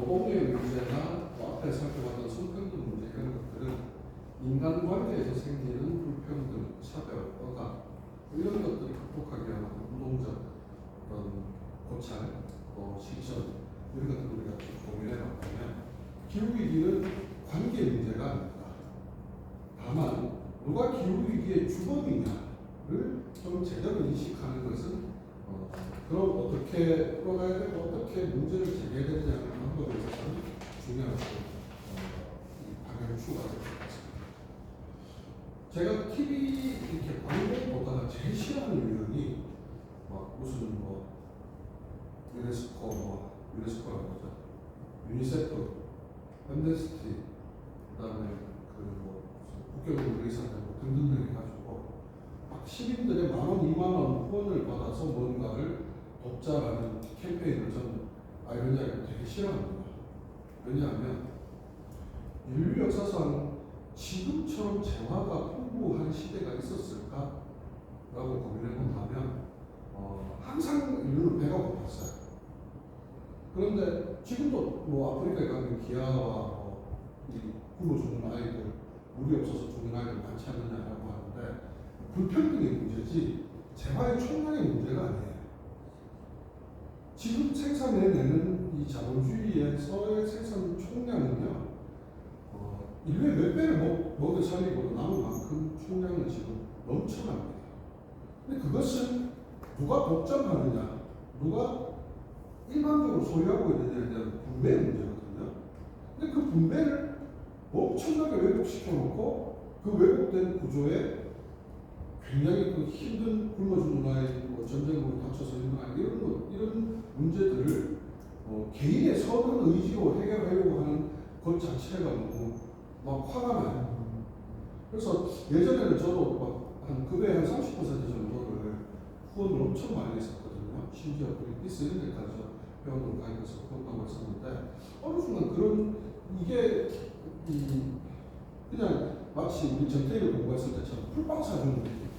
노동의 문제나 또 앞에 살펴봤던 성평등 문제 이런 것들은 인간관계에서 생기는 불평등, 차별, 억압 이런 것들을 극복하기 위한 운동적 어떤 고찰, 또 실천 이런 것들을 우리가 고민해 봤다면 기후위기는 관계 문제가 아닙니다. 다만 누가 기후위기의 주범이냐를 좀 제대로 인식하는 것은 그럼 어떻게 풀어가야 되고 어떻게 문제를 제기해야 되느냐는 방법에 있어서는 중요한 방향 추구가 될 것 같습니다. 제가 TV 이렇게 광고 보다가 제일 싫어하는 유형이 무슨 유네스코라고 하죠. 유니세프, 엠네스티, 그다음에 국경의사들 등등 해가지고 막 시민들의 10,000원, 20,000원 후원을 받아서 뭔가를 돕자라는 캠페인을 저는 아이러니하게 되게 싫어합니다. 왜냐하면 인류 역사상 지금처럼 재화가 풍부한 시대가 있었을까? 라고 고민해 본다면 항상 인류는 배가 고팠어요. 그런데 지금도 아프리카에 가면 기아와 굶어 죽는 아이들, 물이 없어서 죽는 아이들 많지 않느냐라고 하는데 불평등의 문제지 재화의 총량의 문제가 아니에요. 지금 생산해내는 이 자본주의에서의 생산 총량은요, 인류의 몇 배를 먹여 살리고도 남은 만큼 총량은 지금 넘쳐납니다. 근데 그것은 누가 독점하느냐, 누가 일반적으로 소유하고 있느냐에 대한 분배 문제거든요. 근데 그 분배를 엄청나게 왜곡시켜 놓고 그 왜곡된 구조에 굉장히 그 힘든 굶어 죽는 아이, 전쟁으로 다쳐서 있는 아이 이런 문제들을 개인의 선한 의지로 해결하려고 하는 것 자체가 너무 막 화가 나요. 그래서 예전에는 저도 한 급여의 한 30% 정도를 후원을 엄청 많이 했었거든요. 심지어 그린피스 이런 데까지 병원으로 가입해서 후원하고 했었는데 어느 순간 이게 그냥 마치 우리 정태일을 공부했을 때처럼 풀빵 사주는 느낌.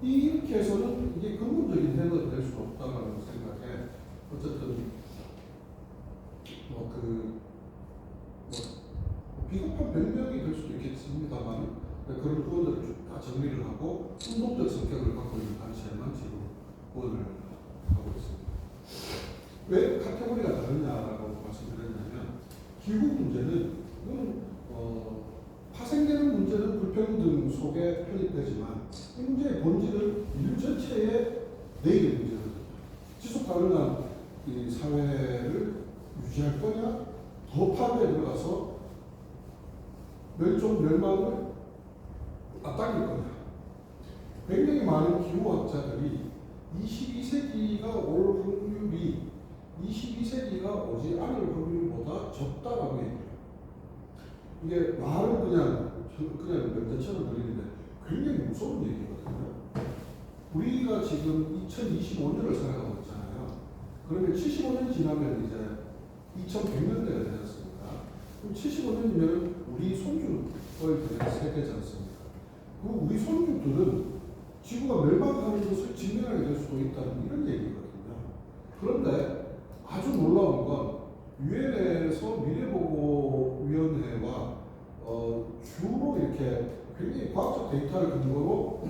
이렇게 해서는 이게 근본적인 해결이 될 수가 없다는 생각에 어쨌든 비겁한 변명이 될 수도 있겠습니다만 그런 후원들을 다 정리를 하고 운동적 성격을 갖고 있는 단체만 지금 후원을 하고 있습니다. 왜 카테고리가 다르냐라고 말씀드렸냐면 기후 문제는 파생되는 문제는 불평등 속에 편입되지만 이 문제의 본질은 인류 전체의 내일의 문제거든요. 지속 가능한 이 사회를 유지할 거냐, 더 파괴에 들어가서 멸망을 앞당길 거냐. 굉장히 많은 기후학자들이 22세기가 올 확률이 22세기가 오지 않을 확률보다 적다라고 얘기해요. 이게 말은 그냥 명제처럼 들리는데 굉장히 무서운 얘기거든요. 우리가 지금 2025년을 살아가고 있잖아요. 그러면 75년 지나면 이제 2100년대가 되지 않습니까? 그럼 75년이면 우리 손주를 되는 세대지 않습니까? 그럼 우리 손주들은 지구가 멸망하는 것을 직면하게 될 수도 있다는 이런 얘기거든요. 그런데 아주 놀라운 건 유엔에서 미래보고위원회와 주로 이렇게 굉장히 과학적 데이터를 근거로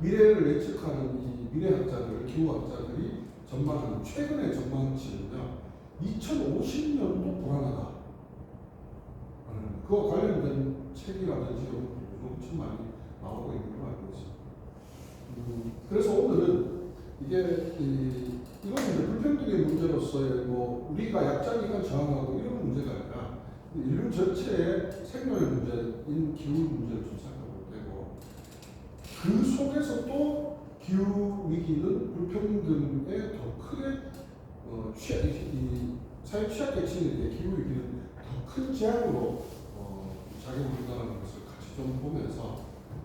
미래를 예측하는 이 미래학자들, 기후학자들이 전망하는 최근의 전망치는요, 2050년도 불안하다. 그와 관련된 책이라든지 엄청 많이 나오고 있는 걸로 알고 있습니다. 그래서 오늘은 이게 이건 이제 불평등의 문제로서의 우리가 약자니까 저항하고 이런 문제가 아니라 인류 전체의 생명의 문제인 기후 문제를 좀 살펴볼 때고 그 속에서 또 기후 위기는 불평등에 더 크게 사회 취약계층에게 기후 위기는 더 큰 재앙으로 작용한다는 것을 같이 좀 보면서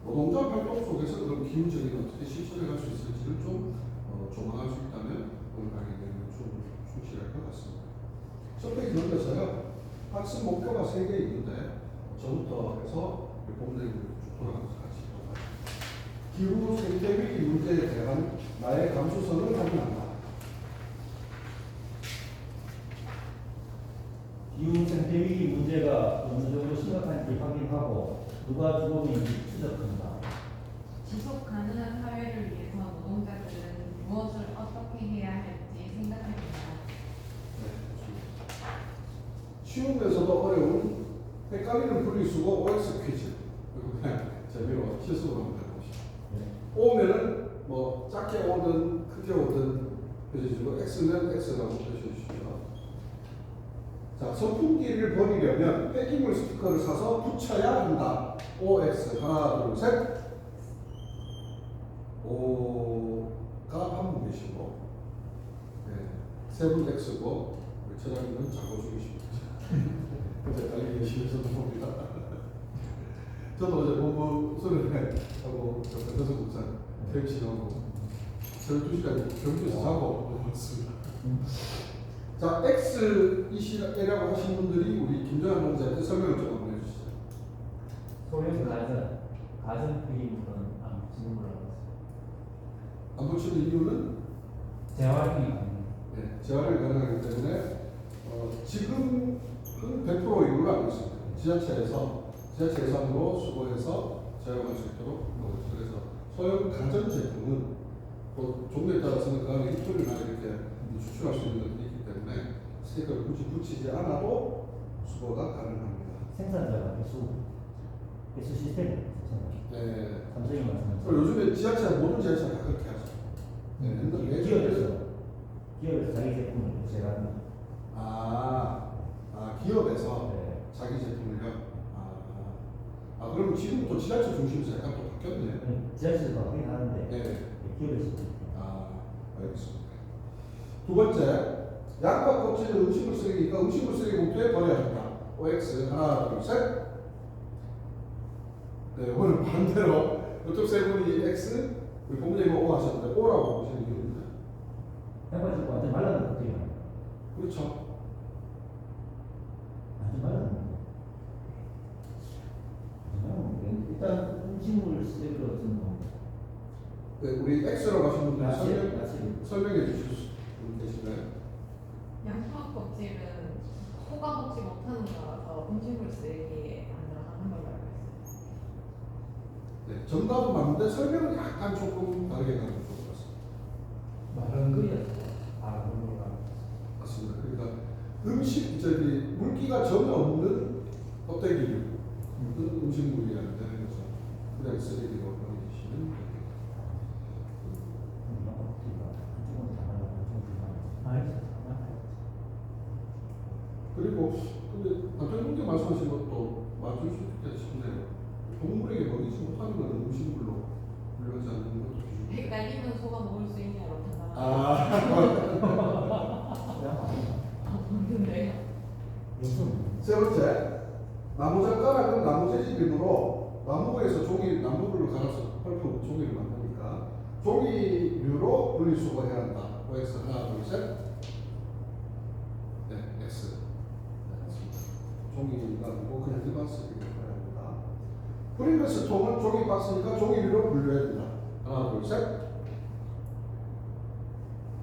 노동자 활동 속에서 그런 기후적인 어떻게 실천해 갈 수 있을지를 좀 조망할 수 있다면 오늘 강의는 좀 충실할 것 같습니다. 첫 페이지 넘겨서요. 학습 목표가 3개 있는데 저부터 해서 본문을 쭉 돌아가면서 같이 보겠습니다. 기후 생태 위기 문제에 대한 나의 감수성을 확인한다. 문제가 어느 정도 심각한지 확인하고 누가 주범인지 추적한다. 지속 가능한 사회를 위해서 노동자들은 무엇을 어떻게 해야 할지 생각해 봅니다. 쉬우면서도 어려운 헷갈리는 분리수거 OX 퀴즈. 그리고 그냥 재미로 실습으로 한번 해봅시다. O면은 뭐 작게 오든 크게 오든 표시해주고 X는 X라고 표시해 주십시오. 자, 선풍기를 버리려면 폐기물 스티커를 사서 붙여야 한다. OX 하나 둘 셋. O가 한 분 계시고 세 분 X고 우리 처장님은 자고 중이십니다. 어제 달리 계시면서도 봅니다. 저도 어제 공부 수련회하고 변호사 국장 퇴임식하고 12시까지 경주에서 자고 넘었습니다. 자, X이라고 하신 분들이 우리 김정환 농사한테 설명을 좀 한번 해주시죠. 소형 가전 피임은 안 붙이는 걸로 알고 있습니다. 안 붙이는 이유는 재활용이 가능해요. 네, 재활이 가능하기 때문에 지금은 100% 이걸로 알고 있습니다. 지자체에서 지자체 예산으로 수거해서 재활용할 수 있도록 하고 있습니다. 그래서 소형 가전 제품은 또 종류에 따라서는 그 안에 히토리나 이렇게 추출할 수 있는 것들이 있기 때문에 스티커를 굳이 붙이지 않아도 수거가 가능합니다. 생산자가 배수 시스템이 네. 삼성이 말씀하신 그리고 요즘에 지자체 모든 지자체가 다 그렇게 하죠. 네, 기업에서 자기 제품을 제공합니다. 기업에서 네. 자기 제품을요. 그럼 지금 또 지자체 중심에서 약간 또 바뀌었네요. 지자체도 바뀌긴 하는데 네. 기업에서 알겠습니다. 두 번째, 양파 껍질은 음식물 쓰레기니까 음식물 쓰레기 봉투에 버려야 한다. OX 하나 둘 셋. 네, 오늘 반대로 이쪽 세 분이 X, 우리 본부장님 O 하셨는데 O라고 보시는 이유입니다. 양파즙 완전 말라는 것들이 많아요. 그렇죠. 완전 말라는 거. 일단 음식물 쓰레기로 쓰는 거. 네, 우리 X라고 하신 분들 야채. 설명해 주실 분 계신가요? 양파 껍질은 소가 먹지 못하는 거라서 음식물 쓰레기에 안 들어가는 걸로 알고 있어요. 네, 정답은 맞는데 설명은 약간 조금 다르게 가는 것 같습니다. 말은 그이었어. 그런 거 맞습니다. 그러니까 물기가 전혀 없는 껍데기류 음식물이라는 되는 거죠. 그냥 쓰레기로 버리시면 됩니다. 그리고 근데 남편분께 말씀하신 것도 맞을 수 있겠다 싶네요. 동물에게 먹이지 못하는 건 음식물로 분류하지 않는 것도 기준. 헷갈리면 소가 먹을 수 있냐고 근데 세 번째, 나무젓가락은 나무재질이므로 나무에서 나무를 갈아서 펄프 종이를 만드니까 종이류로 분리수거해야 한다. OX 하나 둘 셋. 네, X. 종이가 아니고 그냥 일반 쓰레기를 버려야 합니다. 프링글스 통은 종이 박스니까 종이류로 분류해야 된다. 하나 둘 셋.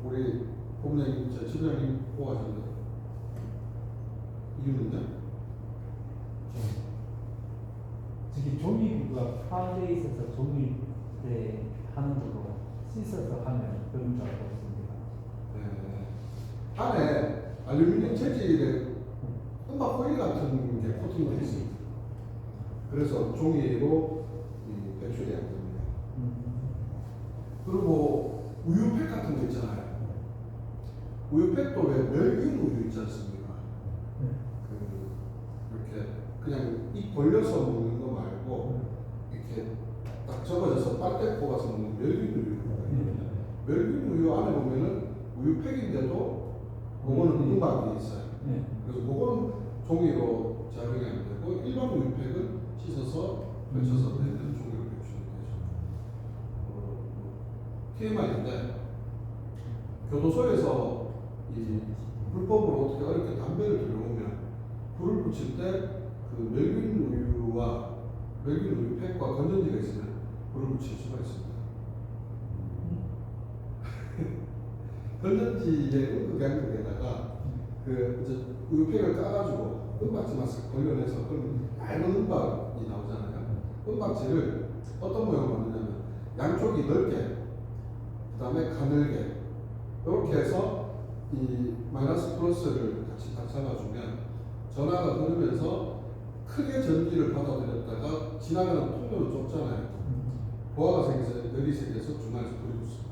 우리 본부장님, 제 지부장님 보호하셨는데 이유는요? 특히 종이가 파되어 있어서 종이 때 하는 거로 씻어서 하면 그런 줄 알고 있습니다. 네. 안에 알루미늄 재질의 음악 호일 같은 게 코팅되어 있습니다. 그래서 종이로 배출이 안 됩니다. 그리고 우유팩 같은 거 있잖아요. 우유팩도 왜 멸균 우유 있지 않습니까? 이렇게 그냥 입 벌려서 먹는 거 말고 이렇게 딱 접어져서 빨대 뽑아서 먹는 멸균 우유. 멸균 우유 안에 보면은 우유팩인데도 그거는 음악이 있어요. 그래서 그거는 종이로 작용이 안 되고 일반 우유팩은 씻어서 펼쳐서 내는 종이로 배출이 되죠. TMI인데 교도소에서 이 불법으로 어떻게 어렵게 담배를 들여오면 불을 붙일 때 그 멸균 우유와 멸균 우유팩과 건전지가 있으면 불을 붙일 수가 있습니다. 건전지의 음극양극에다가 그 이제 우유팩을 까가지고 은박지만 싹 걸려내서 그럼 얇은 은박이 나오잖아요. 은박지를 어떤 모양으로 만드냐면 양쪽이 넓게, 그 다음에 가늘게 이렇게 해서 이 마이너스 플러스를 같이 딱 잡아주면 전하가 흐르면서 크게 전기를 받아들였다가 지나가는 통로는 좁잖아요. 보화가 생겨서 열이 생겨서 중간에서 불이 붙습니다.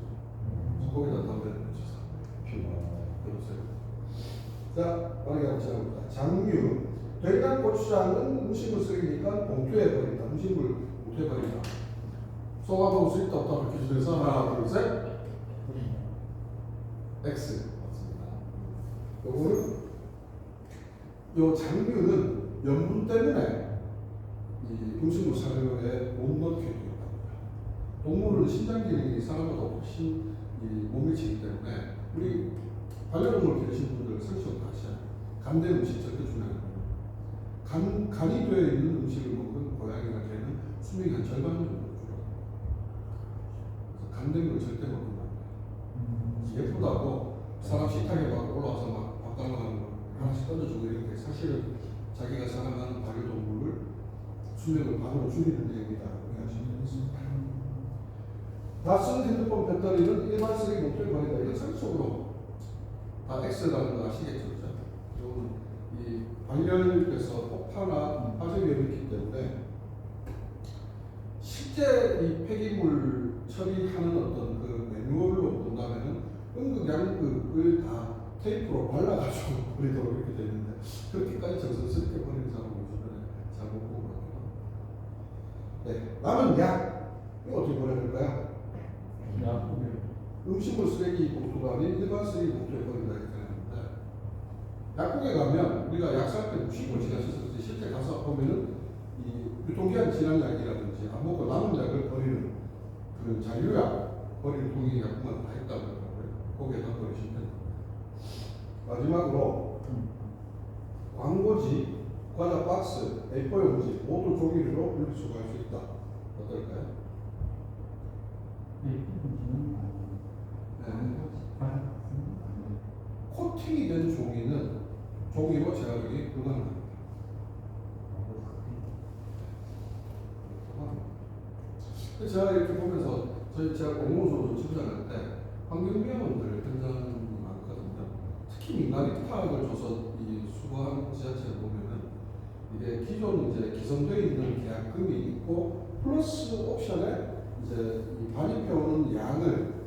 거기다 담배를 붙여서 그러세요. 자, 빠르게 한번 지나봅니다. 장류. 된장 고추장은 음식물 쓰레기니까 봉투에 버린다. 음식물 봉투에 버린다. 쏘아볼 수 있다 없다 이렇게 주면서 하나 둘 셋. X 맞습니다. 요거는 요 장류는 염분 때문에 이 음식물 사료에 못 넣게 됩니다. 동물은 신장 기능이 사람보다 훨씬 못 미치기 때문에 우리 반려동물 기르시는 분들 상식적으로 아셔야 돼요. 간된 음식 절대 주면 안 돼요. 간이 되어 있는 음식을 먹은 고양이나 개는 수명이 한 절반 정도 줄어요. 그래서 간된 걸 절대 먹으면 안 돼요. 예쁘다고 사람 식탁에 막 올라와서 막 밥달라는 거 하나씩 던져주고 이렇게 사실은 자기가 사랑하는 반려동물을 수명을 반으로 줄이는 얘기다. 이해하시면 되겠습니다. 다 쓴 핸드폰 배터리는 일반 쓰레기 봉투에 버린다. 이건 상식적으로 다 X라는 거 아시겠죠? 이거는 이 발열에서 폭파나 화재 위험이 있기 때문에 실제 이 폐기물 처리하는 어떤 그 매뉴얼로 본다면은 응급 양극을 다 테이프로 발라가지고 버리도록 이렇게 되어 있는데 그렇게까지 정성스럽게 버리는 사람은 요즘에 잘 못 보고 같아요. 네, 남은 약 이거 어떻게 버려야 될까요? 음식물 쓰레기 봉투가 아닌 일반 쓰레기 봉투에 버린다 이렇게 하는데 약국에 가면 우리가 약 살 때 무식을 지나셨을 때 실제 가서 보면은 이 유통기한 지난 약이라든지 안 먹고 남은 약을 버리는 그 잔류약 버리는 통이 약국만 다 있다고 하더라고요. 거기에다 버리시면 됩니다. 마지막으로 광고지, 과자 박스, A4 용지 모두 종이로 분리수거할 수 있다. 어떨까요? 코팅이 된 종이는 종이로 재활용이 불가능합니다. 제가 이렇게 보면서 제가 공무원으로 출장할 때 환경미화원들 현장이 많거든요. 특히 민간이 타락을 줘서 이 수거하는 지자체를 보면은 이게 기존 이제 기성되어 있는 계약금이 있고 플러스 옵션에 이제 이 반입해오는 양을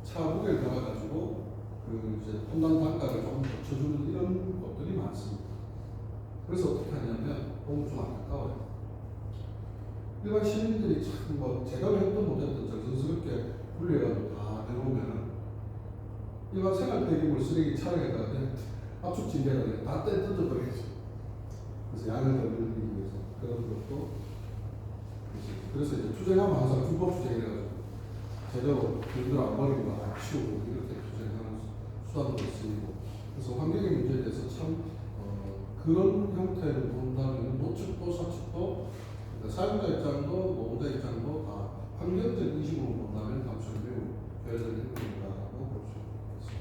차 무게를 달아가지고 그 이제 분담 단가를 조금 붙여주는 이런 것들이 많습니다. 그래서 어떻게 하냐면 너무 좀 안타까워요. 일반 시민들이 참 뭐 제대로 했든 못했든 정성스럽게 분리해가지고 다 내놓으면은 일반 생활 폐기물 쓰레기 차량에다가 그냥 압축 징계가 그냥 다 뜯어버리겠죠. 그래서 양을 더 늘리기 위해서 그런 것도 그래서 이제 투쟁하면 항상 불법 투쟁이라가지고 제대로 들들 안 버리고 안 치우고 이렇게 투쟁하는 수단으로 쓰이고 그래서 환경의 문제에 대해서 참 그런 형태를 본다면 노측도 사측도 사용자 입장도 노동자 입장도 다 환경적 의식으로 본다면 감수는 매우 배려적인 행동이라고 볼 수 있습니다.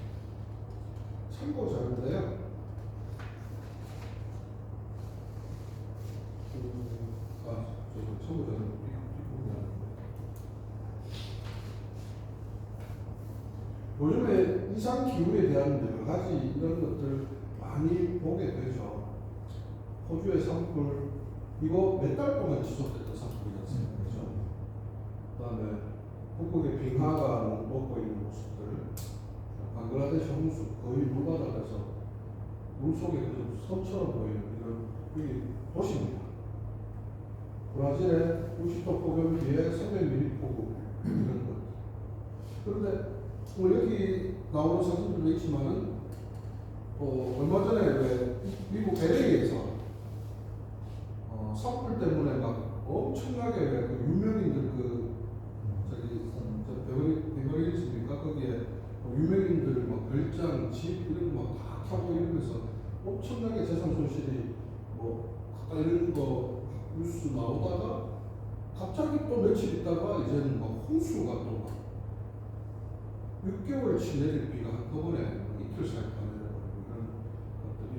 참고 자료인데요. 참고 자료 요즘에 이상 기후에 대한 여러 가지 이런 것들 많이 보게 되죠. 호주의 산불 이거 몇 달 동안 지속됐던 산불이지 않습니까? 그렇죠? 그다음에 북극의 빙하가 녹고 있는 모습들, 방글라데시 홍수 거의 물바다에서 물 속에 그냥 섬처럼 보이는 이런 도시입니다. 브라질의 60도 폭염 뒤에 300mm 폭우 이런 것. 그런데 여기 나오는 사진들도 있지만은 얼마 전에 왜 미국 LA에서 산불 때문에 막 엄청나게 그 유명인들 베버리 hils입니까? 거기에 유명인들 막 별장, 집 이런 거 막 다 타고 이러면서 엄청나게 재산 손실이 가까이 이런 거 뉴스 나오다가 갑자기 또 며칠 있다가 이제는 막 홍수가 또 막 6개월치 내릴 비가 한꺼번에 이틀 사이에 내려버리고 이런 것들이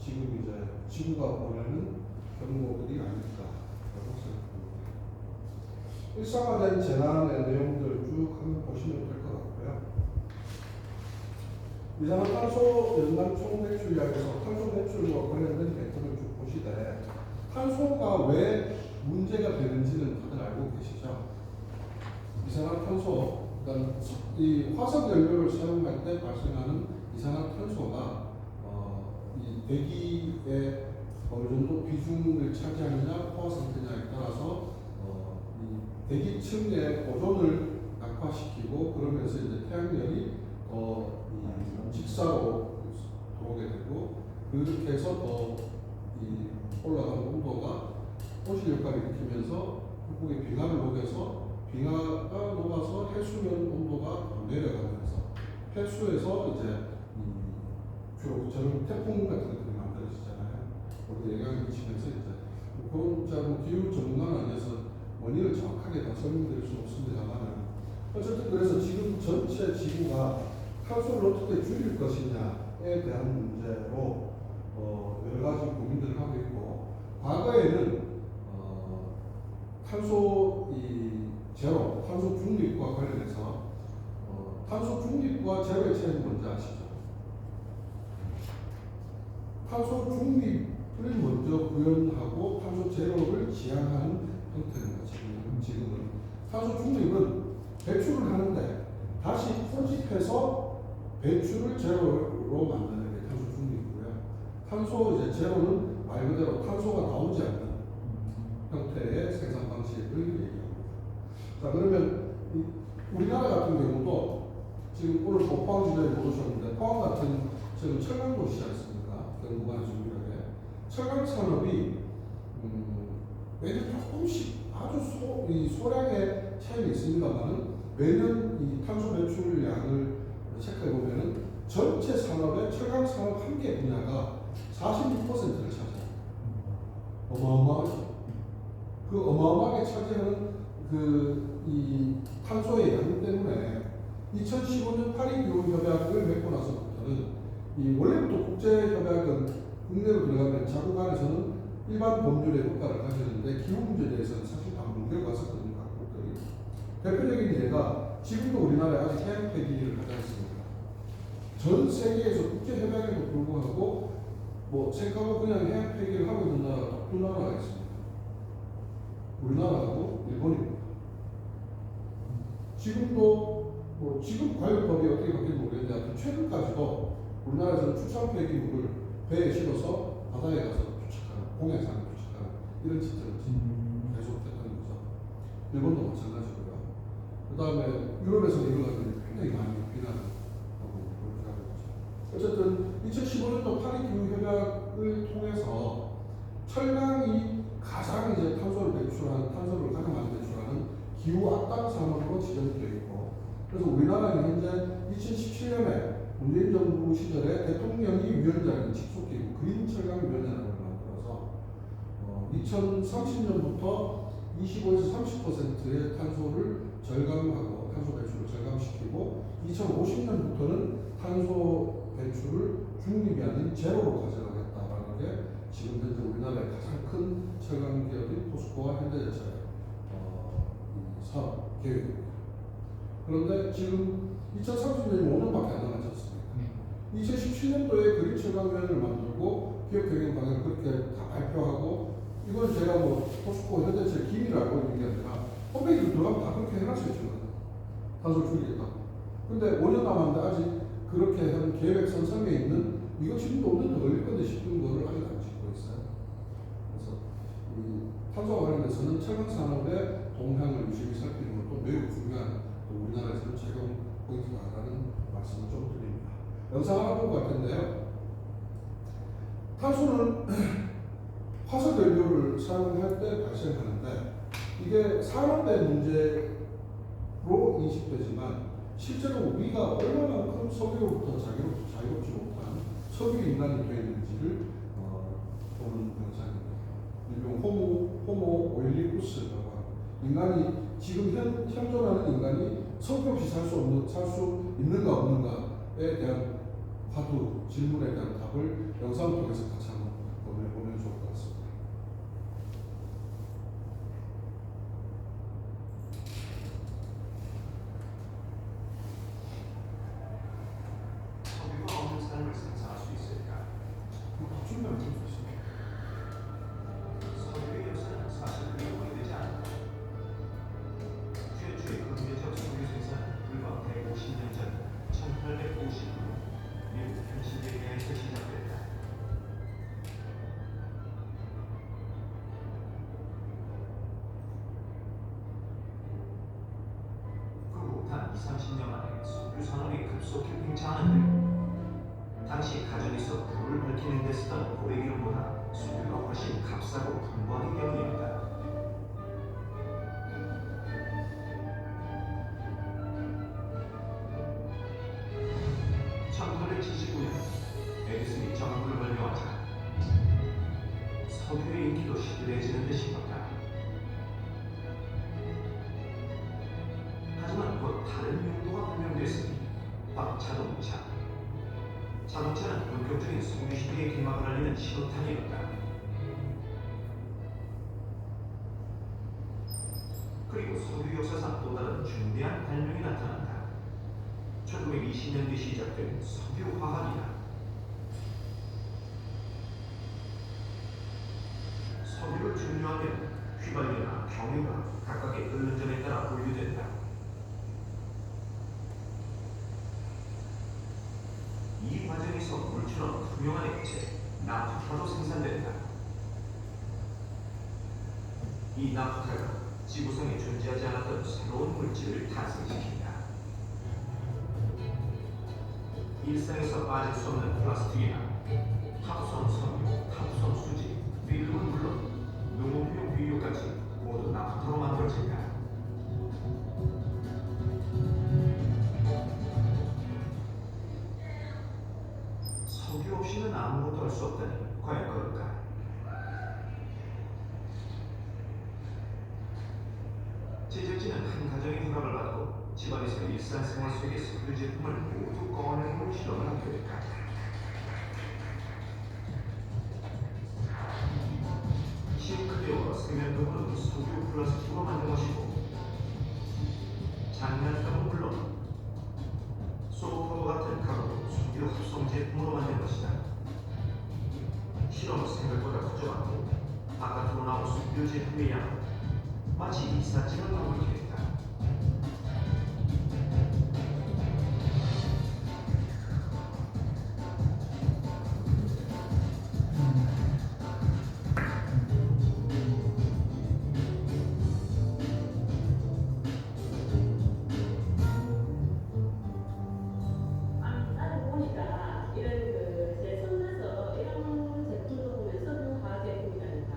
지금 이제 지구가 보내는 경고들이 아닐까라고 생각합니다. 일상화된 재난의 내용들 쭉 한번 보시면 될 것 같고요. 이산화탄소 연간 총배출량에서 탄소 배출과 관련된 데이터를 쭉 보시되 탄소가 왜 문제가 되는지는 다들 알고 계시죠? 이산화탄소, 그러니까 이 화석 연료를 사용할 때 발생하는 이산화탄소가 이 대기에 어느 정도 비중을 차지하느냐 포화 상태냐에 따라서 이 대기층의 오존을 낙하시키고 그러면서 이제 태양열이 이 직사로 들어오게 되고 그렇게 해서 이 올라가는 온도가 호실 효과를 일으키면서 결국에 빙하를 녹여서 빙하가 녹아서 해수면 온도가 내려가면서 해수에서 이제 주로 저런 태풍 같은 것들이 만들어지잖아요. 거기에 영향을 미치면서 이제 그건 뭐 기후 전문가는 아니어서 원인을 정확하게 다 설명드릴 수는 없습니다만 어쨌든 그래서 지금 전체 지구가 탄소를 어떻게 줄일 것이냐에 대한 문제로 여러 가지 고민들을 하고 있고 과거에는 탄소 제로, 탄소 중립과 관련해서 탄소 중립과 제로의 차이는 뭔지 아시죠? 탄소 중립을 먼저 구현하고 탄소 제로를 지향하는 형태는 거죠. 지금은 탄소 중립은 배출을 하는데 다시 포집해서 배출을 제로로 만드는 게 탄소 중립이고요. 탄소 이제 제로는 말 그대로 탄소가 나오지 않는 형태의 생산 방식을 얘기합니다. 자, 그러면 우리나라 같은 경우도 지금 오늘 포항 지도에 못 오셨는데 포항 같은 지금 철강 도시지 않습니까? 경부관에서 유일하게 철강 산업이 매년 조금씩 아주 소량의 차이는 있습니다만은 매년 이 탄소 배출량을 체크해 보면은 전체 산업의 철강 산업 한 개 분야가 46%를 차지해요. 어마어마하죠. 그 어마어마하게 차지하는 이 탄소의 양 때문에 2015년 파리 기후 협약을 맺고 나서부터는 이 원래부터 국제 협약은 국내로 들어가면 자국 안에서는 일반 법률의 효과를 가지는데 기후 문제에 대해서는 사실 다 문제가 왔었거든요. 각국들이 대표적인 예가 지금도 우리나라에 아직 해양 폐기를 하지 않습니다. 전 세계에서 국제 협약에도 불구하고 뭐 생각하고 그냥 해양 폐기를 하고 있는 나라가 두 나라가 있습니다. 우리나라하고 일본입니다. 지금도 지금 관련법이 어떻게 바뀌는지 모르겠는데 하여튼 최근까지도 우리나라에서는 축산 폐기물을 배에 실어서 바다에 가서 투척하는 공해상에 투척하는 이런 짓들을 계속했다는 거죠. 일본도 마찬가지고요. 그 다음에 유럽에서 이걸 가지고 굉장히 많이 비난하고 그렇게 하고 있죠. 어쨌든 2015년도 파리 기후 협약을 통해서 철강이 가장 이제 탄소를 가장 많이 배출하는 기후 악당 산업으로 지정되어 있고, 그래서 우리나라는 현재 2017년에 문재인 정부 시절에 대통령이 위원장인 직속기구 그린 철강 위원회라는 걸 만들어서 2030년부터 25에서 30%의 탄소를 절감하고 탄소 배출을 절감시키고 2050년부터는 탄소 배출을 중립이 아닌 제로로 가져가겠다라는 게 지금 현재 우리나라의 가장 큰 철강 기업인 포스코와 현대제철의 사업 계획입니다. 그런데 지금 2030년이 5년밖에 안 남았지 않습니까? 2017년도에 그린 철강위원회를 만들고 기업 경영 방향을 그렇게 다 발표하고, 이건 제가 뭐 포스코 현대제철 기밀을 알고 있는 게 아니라 홈페이지로 들어가면 다 그렇게 해놨어요. 지금 탄소 줄이겠다고. 근데 5년 남았는데 아직 그렇게 한 계획 선상에 있는, 이거 지금도 5년 더 걸릴 건데 싶은 거를 아직 안 짓고 있어요. 그래서 이 탄소와 관련해서는 철강 산업의 동향을 유심히 살피는 것도 매우 중요한 우리나라에서는 최종 포인트다라는 말씀을 좀 드립니다. 영상 하나 본 것 같은데요. 탄소는 화석 연료를 사용할 때 발생하는데 이게 산업의 문제로 인식되지만 실제로 우리가 얼마나 큰 석유로부터 자유롭지 못한 석유 인간이 되어 있는지를 보는 영상입니다. 일명 호모 오일리쿠스라고 하는 인간이 지금 현존하는 인간이 석유 없이 살 수 있는가 없는가에 대한 화두 질문에 대한 답을 영상을 통해서 같이 한번 보면 좋을 것 같습니다. 석유가 없는 삶을 상상할 수 있을까? 준비한 거 있습니다. 석유의 역사는 사실 그리 오래되지 않았다. 최초의 근대적 석유 생산은 불과 150년 전 1859년 미국 펜실베니아에서 시작됐다. 그 후 단 20-30년 만에 석유 산업이 급속히 팽창하는데 당시 가정에서 불을 밝히는 데 쓰던 고래기름보다 석유가 훨씬 값싸고 풍부하기 때문입니다. 에디슨이 전구를 발명하자 석유의 인기도 시들해지는 듯 싶었다. 하지만 곧 다른 용도가 발명됐으니 바로 자동차. 자동차는 본격적인 석유 시대의 개막을 알리는 신호탄이었다. 그리고 석유 역사상 또 다른 중대한 발명이 나타난다. 1920년대 시작된 석유화학이다. 석유를 증류하면 휘발유나 경유가 각각의 끓는 점에 따라 분류된다. 이 과정에서 물처럼 투명한 액체, 나프타도 생산된다. 이 나프타가 지구상에 존재하지 않았던 새로운 물질을 탄생시킨다. 일상에서 빠질 수 없는 플라스틱이나 탑수성 석유, 탑수성 수지, 밀lum은 물론 농업용 비료까지 모두 나프타로 만들어진다. 석유 없이는 아무것도 할 수 없다니 과연 그럴까? 제작진은 한 가정의 허락을 받고 집안에서 일상생활 속의 석유 제품을 모두 꺼내놓은 실험을 하게 됐다. 싱크대와 세면도구는 석유 플라스틱으로 만든 것이고 장난감은 물론 소파와 같은 가구도 석유 합성 제품으로 만든 것이다. 실험은 생각보다 부족하고 바깥으로 나온 석유 제품의 양은 마치 이삿짐을 가물게 했다. 나는 보니까 이런 제 손에서 이런 제품도 보면 석유화학 제품이라니까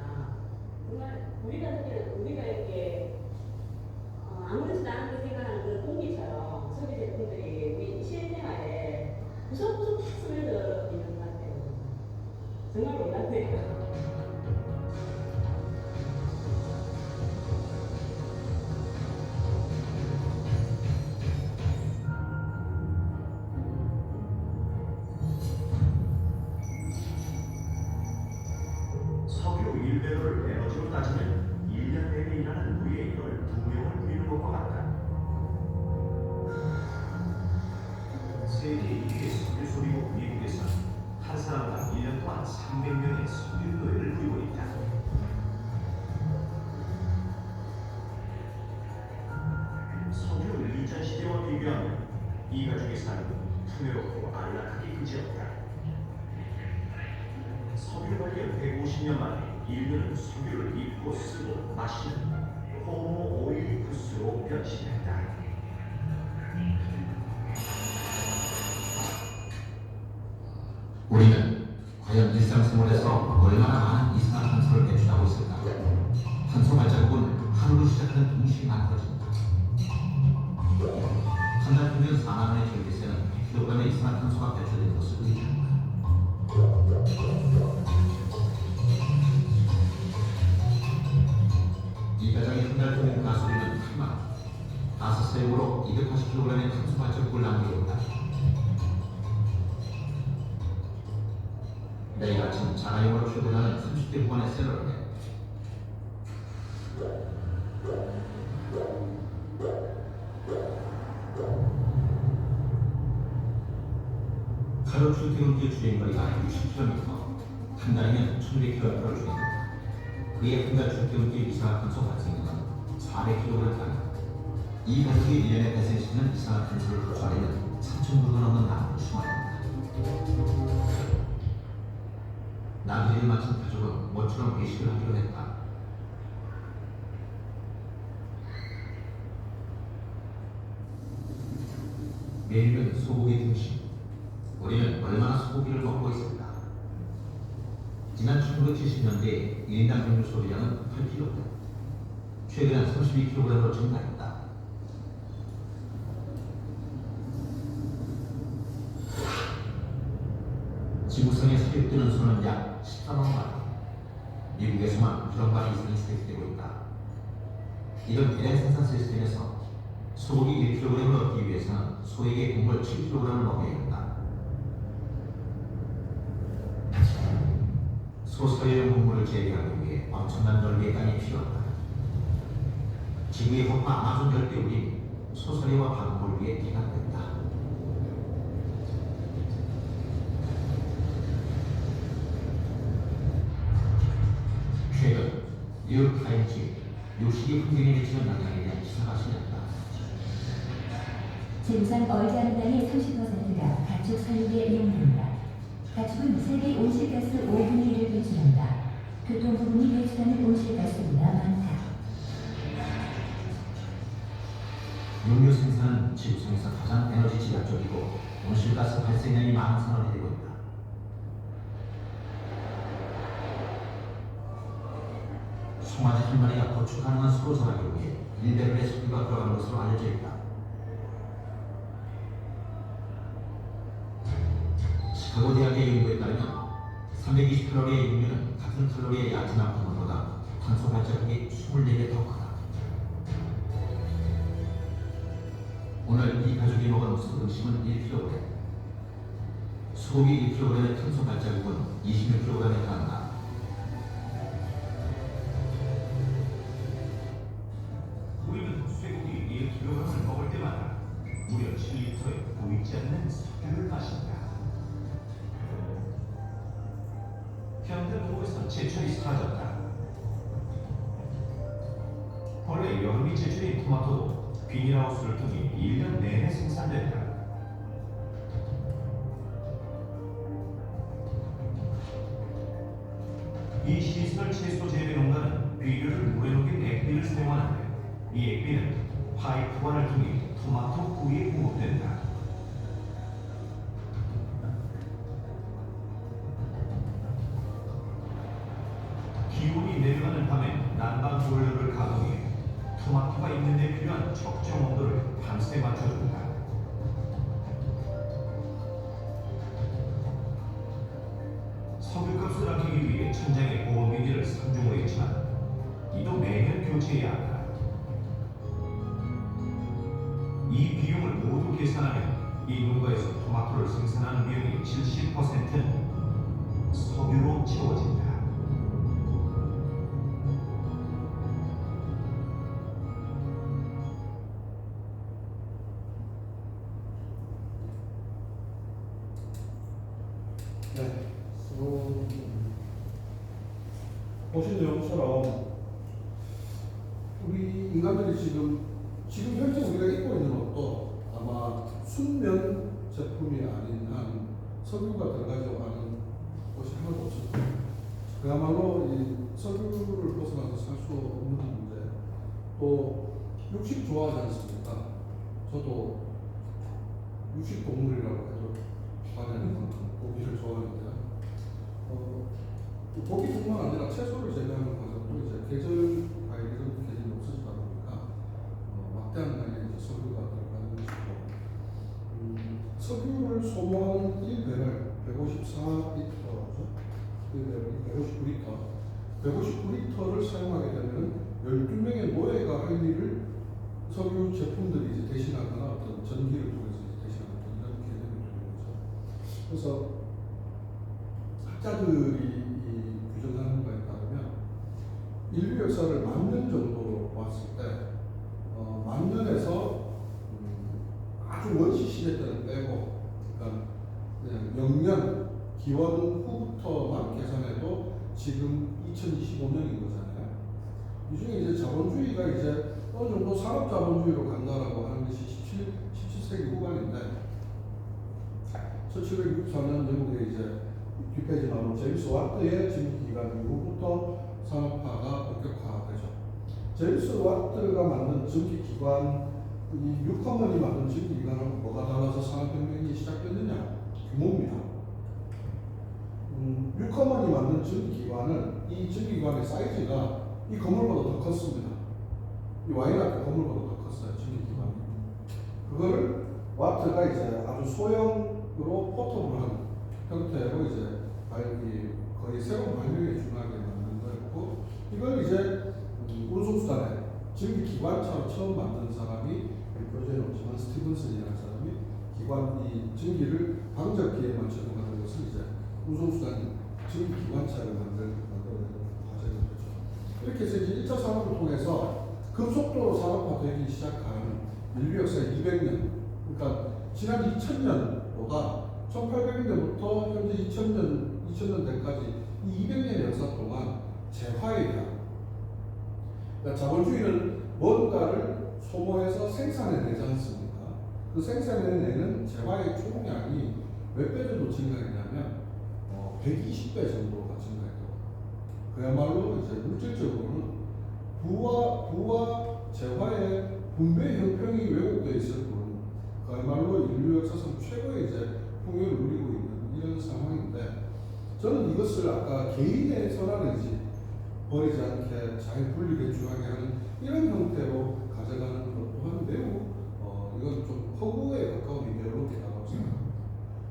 정말 우리가 느끼는 우리가 이렇게 아무렇지도 않게 생각하는 그런 공기처럼 석유 제품들이 우리 실생활에 구석구석 다 스며들어 있는 것 같아요. 정말 놀랍네요. 석유 1배럴을 에너지로 따지면 1년 내내 일하는 우리의 12명을 누리는 것과 같다. 세계 2위의 석유 소비국 미국에서 한 사람당 1년 동안 300명의 석유 노예를 부리고 있다. 석유 이전 시대와 비교하면 이 가족의 삶은 풍요롭고 안락하기 그지없다. 석유 발견 150년 만에 인류는 석유를 입고 쓰고 마시는 호모 오일리쿠스로 변신했다. 우리는 과연 일상생활에서 얼마나 많은 이산화탄소를 배출하고 있을까? 탄소 발자국은 하루를 시작하는 동시에 만들어진다. 한 달 평균 4만 원의 전기세는 킬로그램의 이산화탄소가 배출되는 것을 의미한다. 이 가정의 한 달 평균 가솔린은 8만 원, 5세용으로 280kg의 탄소 발자국을 남기고 있다. 내일아침 자가용으로 출근하는 30대 후반의 셀러리맨. 하루 출퇴근길 주행거리가 60km, 한 달이면 1100km를 주행한다. 그의 한 달 출퇴근길 이산화탄소 발생량은 400kg이다. 이 가족이 1년에 발생시키는 이산화탄소를 조사하려면 3,000kg가 넘는 나무를 심어야 한다. 남일을 마친 가족은 모처럼 외식을 하기로 했다. 메뉴는 소고기 등심. 우리는 얼마나 소고기를 먹고 있을까? 지난 1970년대 1인당 평균 소비량은 8kg. 최근 32kg으로 증가했다. 지구상에 사육되는 소는 약 14만 마리. 미국에서만 1억 마리 이상이 사육되고 있다. 이런 대량 생산 시스템에서 소고기 1kg을 얻기 위해서는 소에게 곡물 7kg을 먹여야 한다. 소서리용 곡물을 재배하기 위해 엄청난 넓이의 땅이 필요하다. 지구의 허파 아마존 열대우리 소서리와 방목을 위해 개간됐다. 최근 뉴욕타임즈 요식이 환경에 미치는 영향에 대한 기사가 실렸다. 생산 얼자는당의 30%가 가축 사육에 이용됩니다. 가축은 세계 온실가스 5분의 1을 배출한다. 교통부분이 배출하는 온실가스보다 많다. 육류 생산은 지구상에서 가장 에너지 집약적이고 온실가스 발생량이 많은 산업이 되고 있다. 송아지 한 마리가 거축 가능한 수로 자라기 위해 1배럴의 석유가 들어가는 것으로 알려져 있다. 시카고 대학의 연구에 따르면 320칼로리의 육류는 같은 칼로리의 얕은 합성물보다 탄소 발자국이 24배 더 크다. 오늘 이 가족이 먹은 소등심은 1kg. 소고기 1kg의 탄소 발자국은 26kg에 해당한다. 우리는 쇠고기 1kg을 먹을 때마다 무려 7리터의 보이지 않는 석유를 마신다. 현대 농업에서 제철이 사라졌다. 원래 여름이 제철인 토마토도 비닐하우스를 통해 1년 내내 생산된다. 이 시설 채소 재배 농가는 비료를 물에 녹인 액비를 사용하는데 이 액비는 파이프관을 통해 토마토 뿌리에 공급된다. 기온이 내려가는 밤엔 난방 보일러를 가동해 토마토가 있는 데 필요한 적정 온도를 밤새 맞춰준다. 석유값을 아끼기 위해 천장에 보온비닐을 상중을 했지만 이도 매년 교체해야 한다. 이 비용을 모두 계산하면 이 농가에서 토마토를 생산하는 비용의 70%는 석유로 채워진다. 네. 보신 내용처럼 우리 인간들이 지금 현재 우리가 입고 있는 옷도 아마 순면 제품이 아닌 한 석유가 들어가지 않은 옷이 하나도 없습니다. 그야말로 이 석유를 벗어나서 살 수 없는 문제. 또 육식 좋아하지 않습니까? 저도 육식 동물이라고 해도 과언이 만큼 고기를 좋아하는데 고기뿐만 아니라 채소를 재배하는 과정도 이제 계절 과일은 계절이 없어지다 보니까 막대한 양의 이제 석유가 들어가는 것이고 석유를 소모하는 1배럴 154리터죠. 159리터를 사용하게 되면 12명의 노예가 할 일을 석유 제품들이 이제 대신하거나 어떤 전기를 통해서 이제 대신하는 이런 개념이 되는 거죠. 그래서 학자들이 이 규정하는 바에 따르면 인류 역사를 10,000년 정도로 봤을 때 10,000년에서 아주 원시 시대 때는 빼고 그러니까 그냥 영년 기원 후부터만 계산해도 지금 2025년인 거잖아요. 이 중에 이제 자본주의가 이제 어느 정도 산업 자본주의로 간다라고 하는 것이 17세기 후반인데 1764년 영국에 이제 뒷페이지 나오는 제임스 와트의 증기기관 이후부터 산업화가 본격화되죠. 제임스 와트가 만든 증기기관, 이 뉴커먼이 만든 증기기관하고 뭐가 달라서 산업혁명이 시작됐느냐? 규모입니다. 뉴커먼이 만든 증기기관은 이 증기기관의 사이즈가 이 건물보다 더 컸습니다. 이 와이너리 건물보다 더 컸어요. 증기기관이. 그거를 와트가 이제 아주 소형으로 포터블한 형태로 이제 거의 새로운 발명에 준하게 만든 거였고, 이걸 이제 운송수단에 증기기관차로 처음 만든 사람이 교재에 없지만 스티븐슨이라는 사람이 이 증기를 방적기에만 적용하는 것을 이제 운송수단 증기기관차를 만드는 과정이 되죠. 이렇게 해서 이제 1차 산업을 통해서 급속도로 산업화되기 시작한 인류 역사 200년, 그러니까 지난 2000년보다 1800년대부터 현재 2000년대까지 이 200년의 역사 동안 재화에 대한, 그러니까 자본주의는 뭔가를 소모해서 생산해내지 않습니까? 그 생산해내는 재화의 총량이 몇 배 정도 증가했냐면 120배 정도가 증가했고, 그야말로 이제 물질적으로는 부와 재화의 분배 형평이 왜곡되어 있을 뿐 그야말로 인류 역사상 최고의 이제 풍요를 누리고 있는 이런 상황인데, 저는 이것을 아까 개인의 선한 의지 버리지 않게 잘 분리배출하게 하는 이런 형태로 가져가는 것 또한 매우 이건 좀 허구에 가까운 이데올로기라고 생각합니다.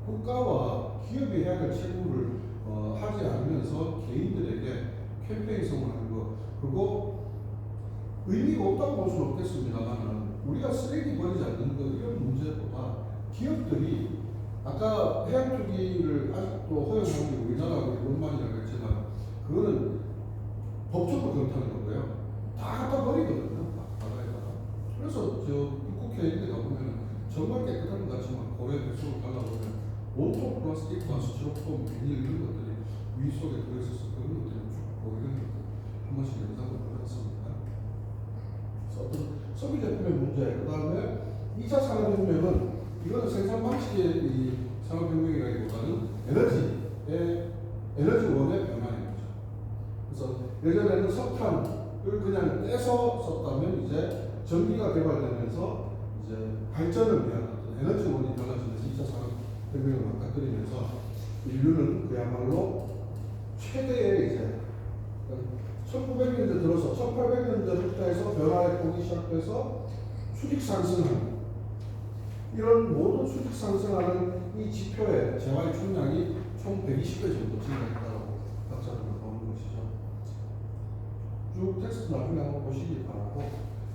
국가와 기업이 해야 될 책무를 하지 않으면서 개인들에게 캠페인성을 하는 것, 그리고 의미가 없다고 볼 수는 없겠습니다만 우리가 쓰레기 버리지 않는 것 이런 문제보다 기업들이 아까 해양 투기를 아직도 허용하는 게 우리나라하고 일본만이라고 했지만 그거는 법적으로 그렇다는 거고요. 다 갖다 버리거든요. 바다에다가. 그래서 북극해 있는 데 가보면 정말 깨끗한 것 같지만 고래 배수로 갈라보면 온통 플라스틱과 스티로폼, 비닐 이런 것들이 위 속에 들어있어서 그런 것들이 죽고 이런 것들 한 번씩 영상을 보였습니다. 그래서 어떤 소비 제품의 문제, 그 다음에 2차 산업혁명은 이거는 생산 방식의 이 산업혁명이라기보다는 에너지원의 변화인 거죠. 그래서 예전에는 석탄을 그냥 떼서 썼다면 이제 전기가 개발되면서 이제 발전을 위한 어떤 에너지원이 달라지면서 2차 산업혁명을 맞닥뜨리면서 인류는 그야말로 최대의 이제 1900년대 들어서 1800년대부터 해서 변화의 폭이 시작돼서 수직 상승하는 이런 모든 수직 상승하는 이 지표의 재화의 총량이 총 120배 정도 증가했다고 학자들은 보는 것이죠. 쭉 텍스트 나중에 한번 보시기 바라고,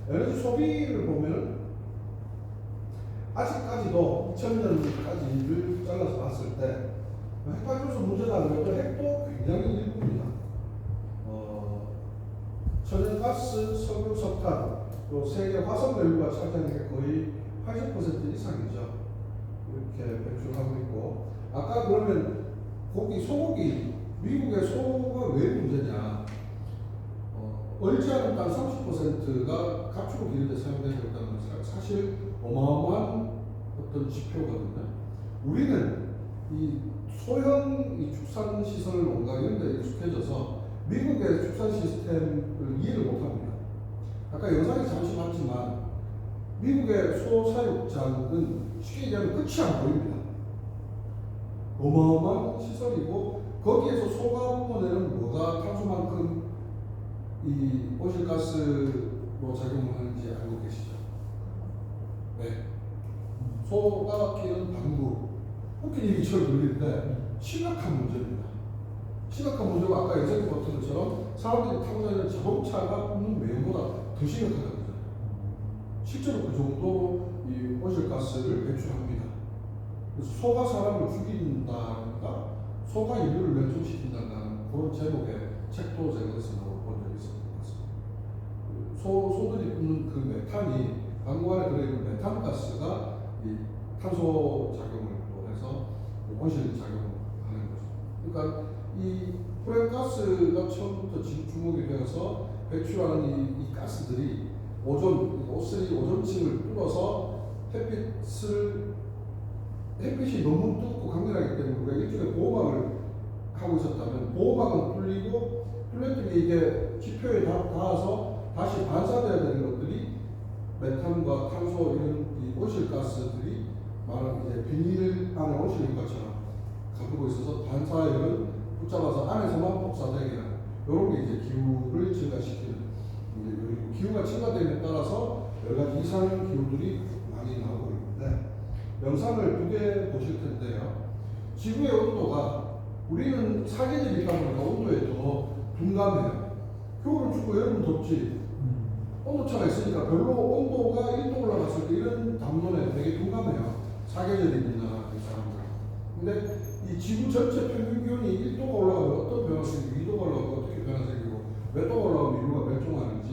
에너지 소비를 보면 아직까지도 2000년까지를 잘라서 봤을 때 핵 발전소 문제다 그래도 핵도 굉장히 일부입니다. 천연가스, 석유, 석탄, 또 세계 화석 연료가 차지하는 게 거의 80% 이상이죠. 이렇게 배출하고 있고, 아까 그러면 소고기, 미국의 소가 왜 문제냐? 얼지 않은 땅 30%가 가축을 기르는 데 사용되고 있다는 것은 사실 어마어마한 어떤 지표거든요. 우리는 이 소형 이 축산 시설 농가 이런 데 익숙해져서 미국의 축산 시스템을 이해를 못합니다. 아까 영상에 잠시 봤지만 미국의 소 사육장은 쉽게 얘기하면 끝이 안 보입니다. 어마어마한 시설이고 거기에서 소가 뿜어내는 뭐가 탄소만큼 이 오실가스로 작용을 하는지 알고 계시죠? 네. 소가 끼는 방구, 웃긴 얘기처럼 들리는데 심각한 문제입니다. 심각한 문제고 아까 예전에 봤던 것처럼 사람들이 타고 다니는 자동차가 뿜는 외형보다 더 심각하다는 거죠. 실제로 그 정도로 이 오실가스를 배출합니다. 그래서 소가 사람을 죽인다든가 소가 인류를 멸종시킨다는 그런 제목의 책도 제가 어디서 본 적이 있었던 것 같습니다. 소들이 뿜는 그 메탄이 방구 안에 들어있는 메탄 가스가 이 탄소 작용을 해서 온실 작용을 하는 거죠. 그러니까 이 프렌가스가 처음부터 주목이 되어서 배출하는 이 가스들이 O3 오존층을 뚫어서 햇빛이 너무 뜨겁고 강렬하기 때문에 우리가 일종의 보호막을 하고 있었다면 보호막은 뚫렸더니 이게 지표에 닿아서 다시 반사돼야 되는 것들이 메탄과 탄소 이런 이 온실가스들이 말하는 이제 비닐 안에 온실인 것처럼 가두고 있어서 반사열을 붙잡아서 안에서만 복사되게 하는 이런 게 이제 기후를 증가시키는 요인이고, 기후가 증가됨에 따라서 여러 가지 이상 기후들이 많이 나오고 있는데 영상을 2개 보실 텐데요. 지구의 온도가 우리는 사계절이 있다 보니까 온도에 더 둔감해요. 겨울은 춥고 여름은 덥지. 온도차가 있으니까 별로 온도가 1도 올라갔을 때 이런 담론에 되게 둔감해요. 사계절입니다, 이 사람들. 근데 이 지구 전체 평균 기온이 1도가 올라가면 어떤 변화가 생기고 2도가 올라가면 어떻게 변화가 생기고 몇 도가 올라가면 인류가 멸종하는지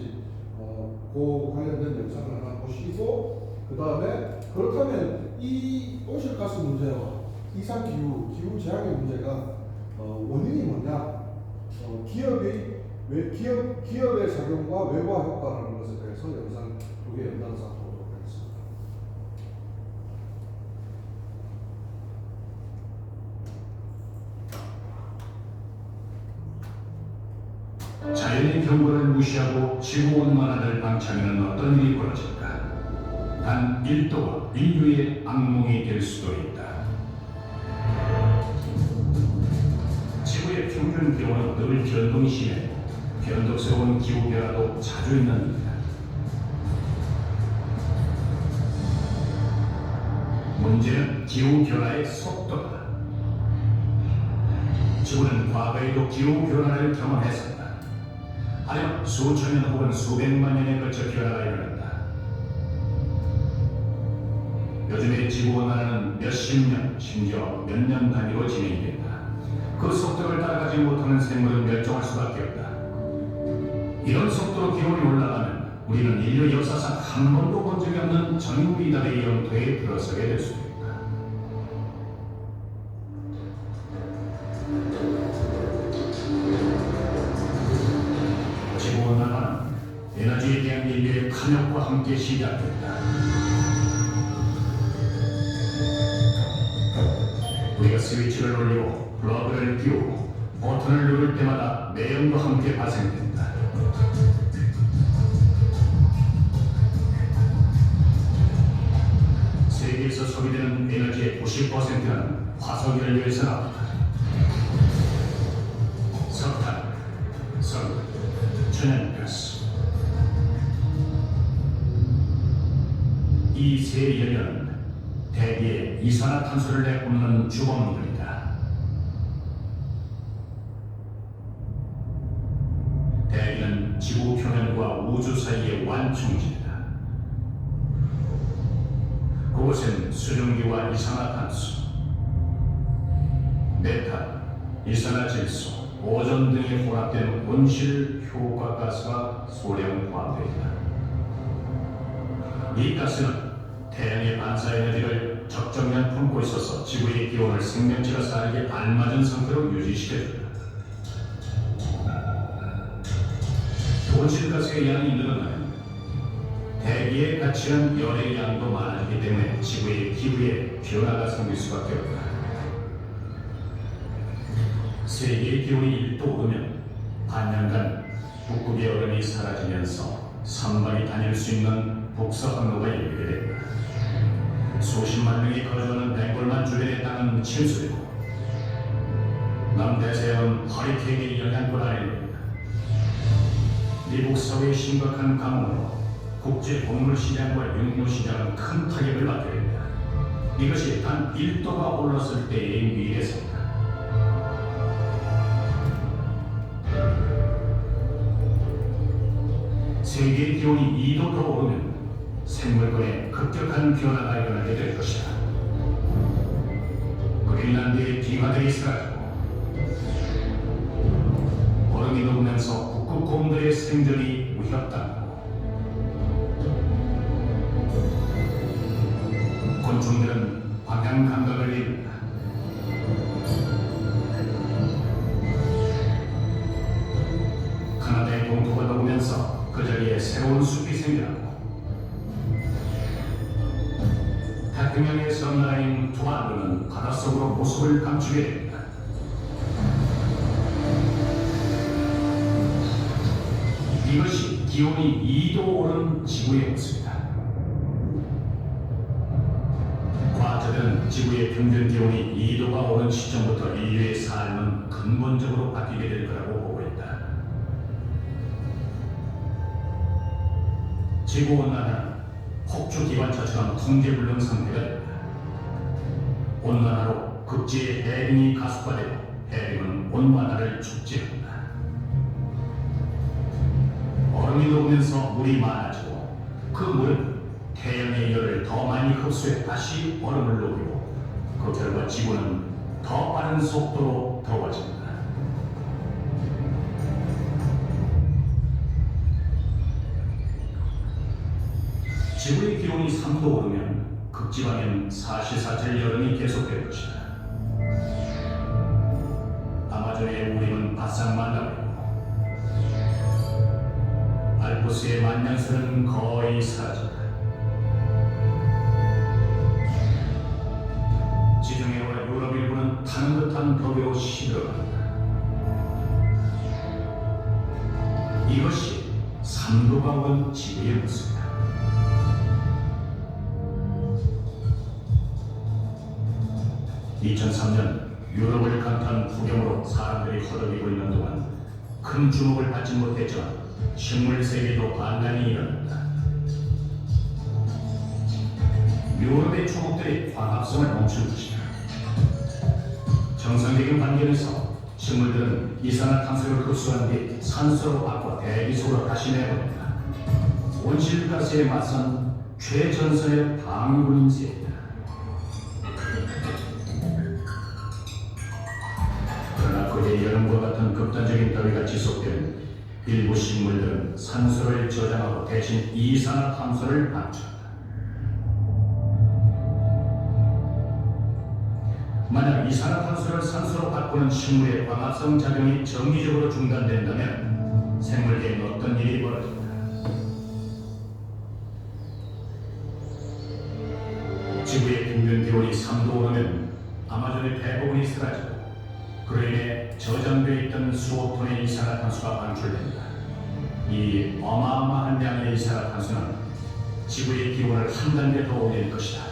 그 관련된 영상을 하나 보시고 그 다음에 그렇다면 이 온실가스 문제와 이상기후 제약의 문제가 원인이 뭐냐? 기업의 작용과 외부화 효과라는 것에 대해서 영상 2개 연달아서 보도록 하겠습니다. 자연의 경고를 무시하고 지구온난화를 방치하면 어떤 일이 벌어질까? 단 1도가 인류의 악몽이 될 수도 있다. 지구의 평균 기온은 늘 변동이 심해 변덕스러운 기후변화도 자주 있는 일이다. 문제는 기후변화의 속도다. 지구는 과거에도 기후변화를 경험했었다. 하지만 수천 년 혹은 수백만 년에 걸쳐 변화가 일어났다. 요즘의 지구온난화는 몇십 년, 심지어 몇 년 단위로 진행된다. 그 속도를 따라가지 못하는 생물은 멸종할 수밖에 없다. 이런 속도로 기온이 올라가면 우리는 인류 역사상 한 번도 본 적이 없는 전기이달의 영토에 들어서게 될 수도 있다. 지구온난화는 에너지에 대한 인류의 탐욕과 함께 시작됐다. 우리가 스위치를 올리고 플러그를 끼우고 버튼을 누를 때마다 매연도 함께 발생된다. 세계에서 소비되는 에너지의 90%는 화석연료에서 나온다. 석탄, 설, 천연가스. 이 세 연료는 대기에 이산화탄소를 내뿜는 주범들이다. 대기는 지구 표면과 우주 사이의 완충지이다. 그곳엔 수증기와 이산화탄소, 메탄, 이산화질소, 오존 등이 혼합된 온실 효과가스가 소량 포함되어 있다. 이 가스는 태양의 반사 에너지를 적정량 품고 있어서 지구의 기온을 생명체가 살기에 알맞은 상태로 유지시켜준다. 온실가스의 양이 늘어나면 대기에 갇히는 열의 양도 많아지기 때문에 지구의 기후에 변화가 생길 수밖에 없다. 세계의 기온이 1도 오르면 반년간 북극의 얼음이 사라지면서 선박이 다닐 수 있는 북서항로가 열리게 된다. 수십만 명이 거주하는 벵골만 주변의 땅은 침수되고 남대서양은 허리케인의 영향권 아래 있다. 미국 사회의 심각한 가뭄으로 국제 곡물 시장과 육류 시장은 큰 타격을 받게 된다. 이것이 단 1도가 올랐을 때의 미래세다. 세계의 기온이 2도 더 오르면 생물권에 급격한 변화가 일어나게 될 것이다. 그린란드의 빙하들이 사라지고 얼음이 녹으면서 북극곰들의 생존이 위협당하고 곤충들은 방향 감각을 잃는다. 카나다의 동토가 녹으면서 그 자리에 새로운 숲이 생겨나고 태평양의 섬나라인 투알루는 바닷속으로 모습을 감추게 됩니다. 이것이 기온이 2도 오른 지구의 모습이다. 과학자들은 지구의 평균 기온이 2도가 오른 시점부터 인류의 삶은 근본적으로 바뀌게 될 거라고 보고 있다. 지구온난화는 폭주 기관차처럼 통제불능 상태가 된다. 온난화로 극지의 해빙이 가속화되고 해빙은 온난화를 축제한다. 얼음이 녹으면서 물이 많아지고 그 물은 태양의 열을 더 많이 흡수해 다시 얼음을 녹이고 그 결과 지구는 더 빠른 속도로 더워집니다. 지구의 기온이 3도 오르면 극지방엔 사시사철 여름이 계속될 것이다. 아마존의 우림은 바싹 말라버리고 알프스의 만년설은 거의 사라진다. 지중해와 유럽 일부는 타는 듯한 더위로 시들어간다. 이것이 3도가 오른 지구의 모습이다. (2003년) 유럽을 강타한 풍경으로 사람들이 허덕이고 있는 동안 큰 주목을 받지 못했지만 식물 세계도 반란이 일어났다. 유럽의 초목들이 광합성을 멈춘 것이다. 정상적인 환경에서 식물들은 이산화탄소를 흡수한 뒤 산소로 바꿔 대기 속으로 다시 내보낸다. 온실가스에 맞선 최전선의 방위군인 셈이다. 그러나 그의 여름과 같은 극단적인 더위가 지속되면 일부 식물들은 산소를 저장하고 대신 이산화탄소를 방출한다. 만약 이산화탄소를 산소로 바꾸는 식물의 광합성 작용이 정기적으로 중단된다면 생물계엔 어떤 일이 벌어진다. 지구의 평균 기온이 3도 오르면 아마존의 대부분이 사라지고 그로 인해 저장되어 있던 수억 톤의 이산화탄소가 방출된다. 이 어마어마한 양의 이산화탄소는 지구의 기온을 한 단계 더 올릴 것이다.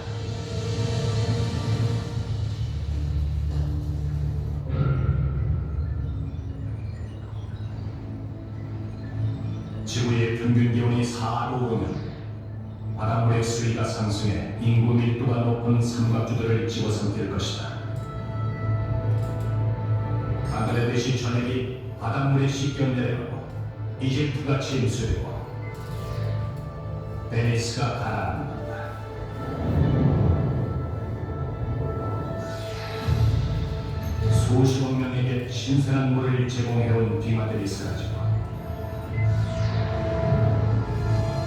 지구의 평균 기온이 4도 오르면 바닷물의 수위가 상승해 인구 밀도가 높은 삼각주들을 집어삼킬 것이다. 방글라데시 전역이 바닷물에 씻겨 내려가고 이집트가 침수되고 베니스가 가라앉는다. 수십억 명에게 신선한 물을 제공해온 빙하들이 사라지고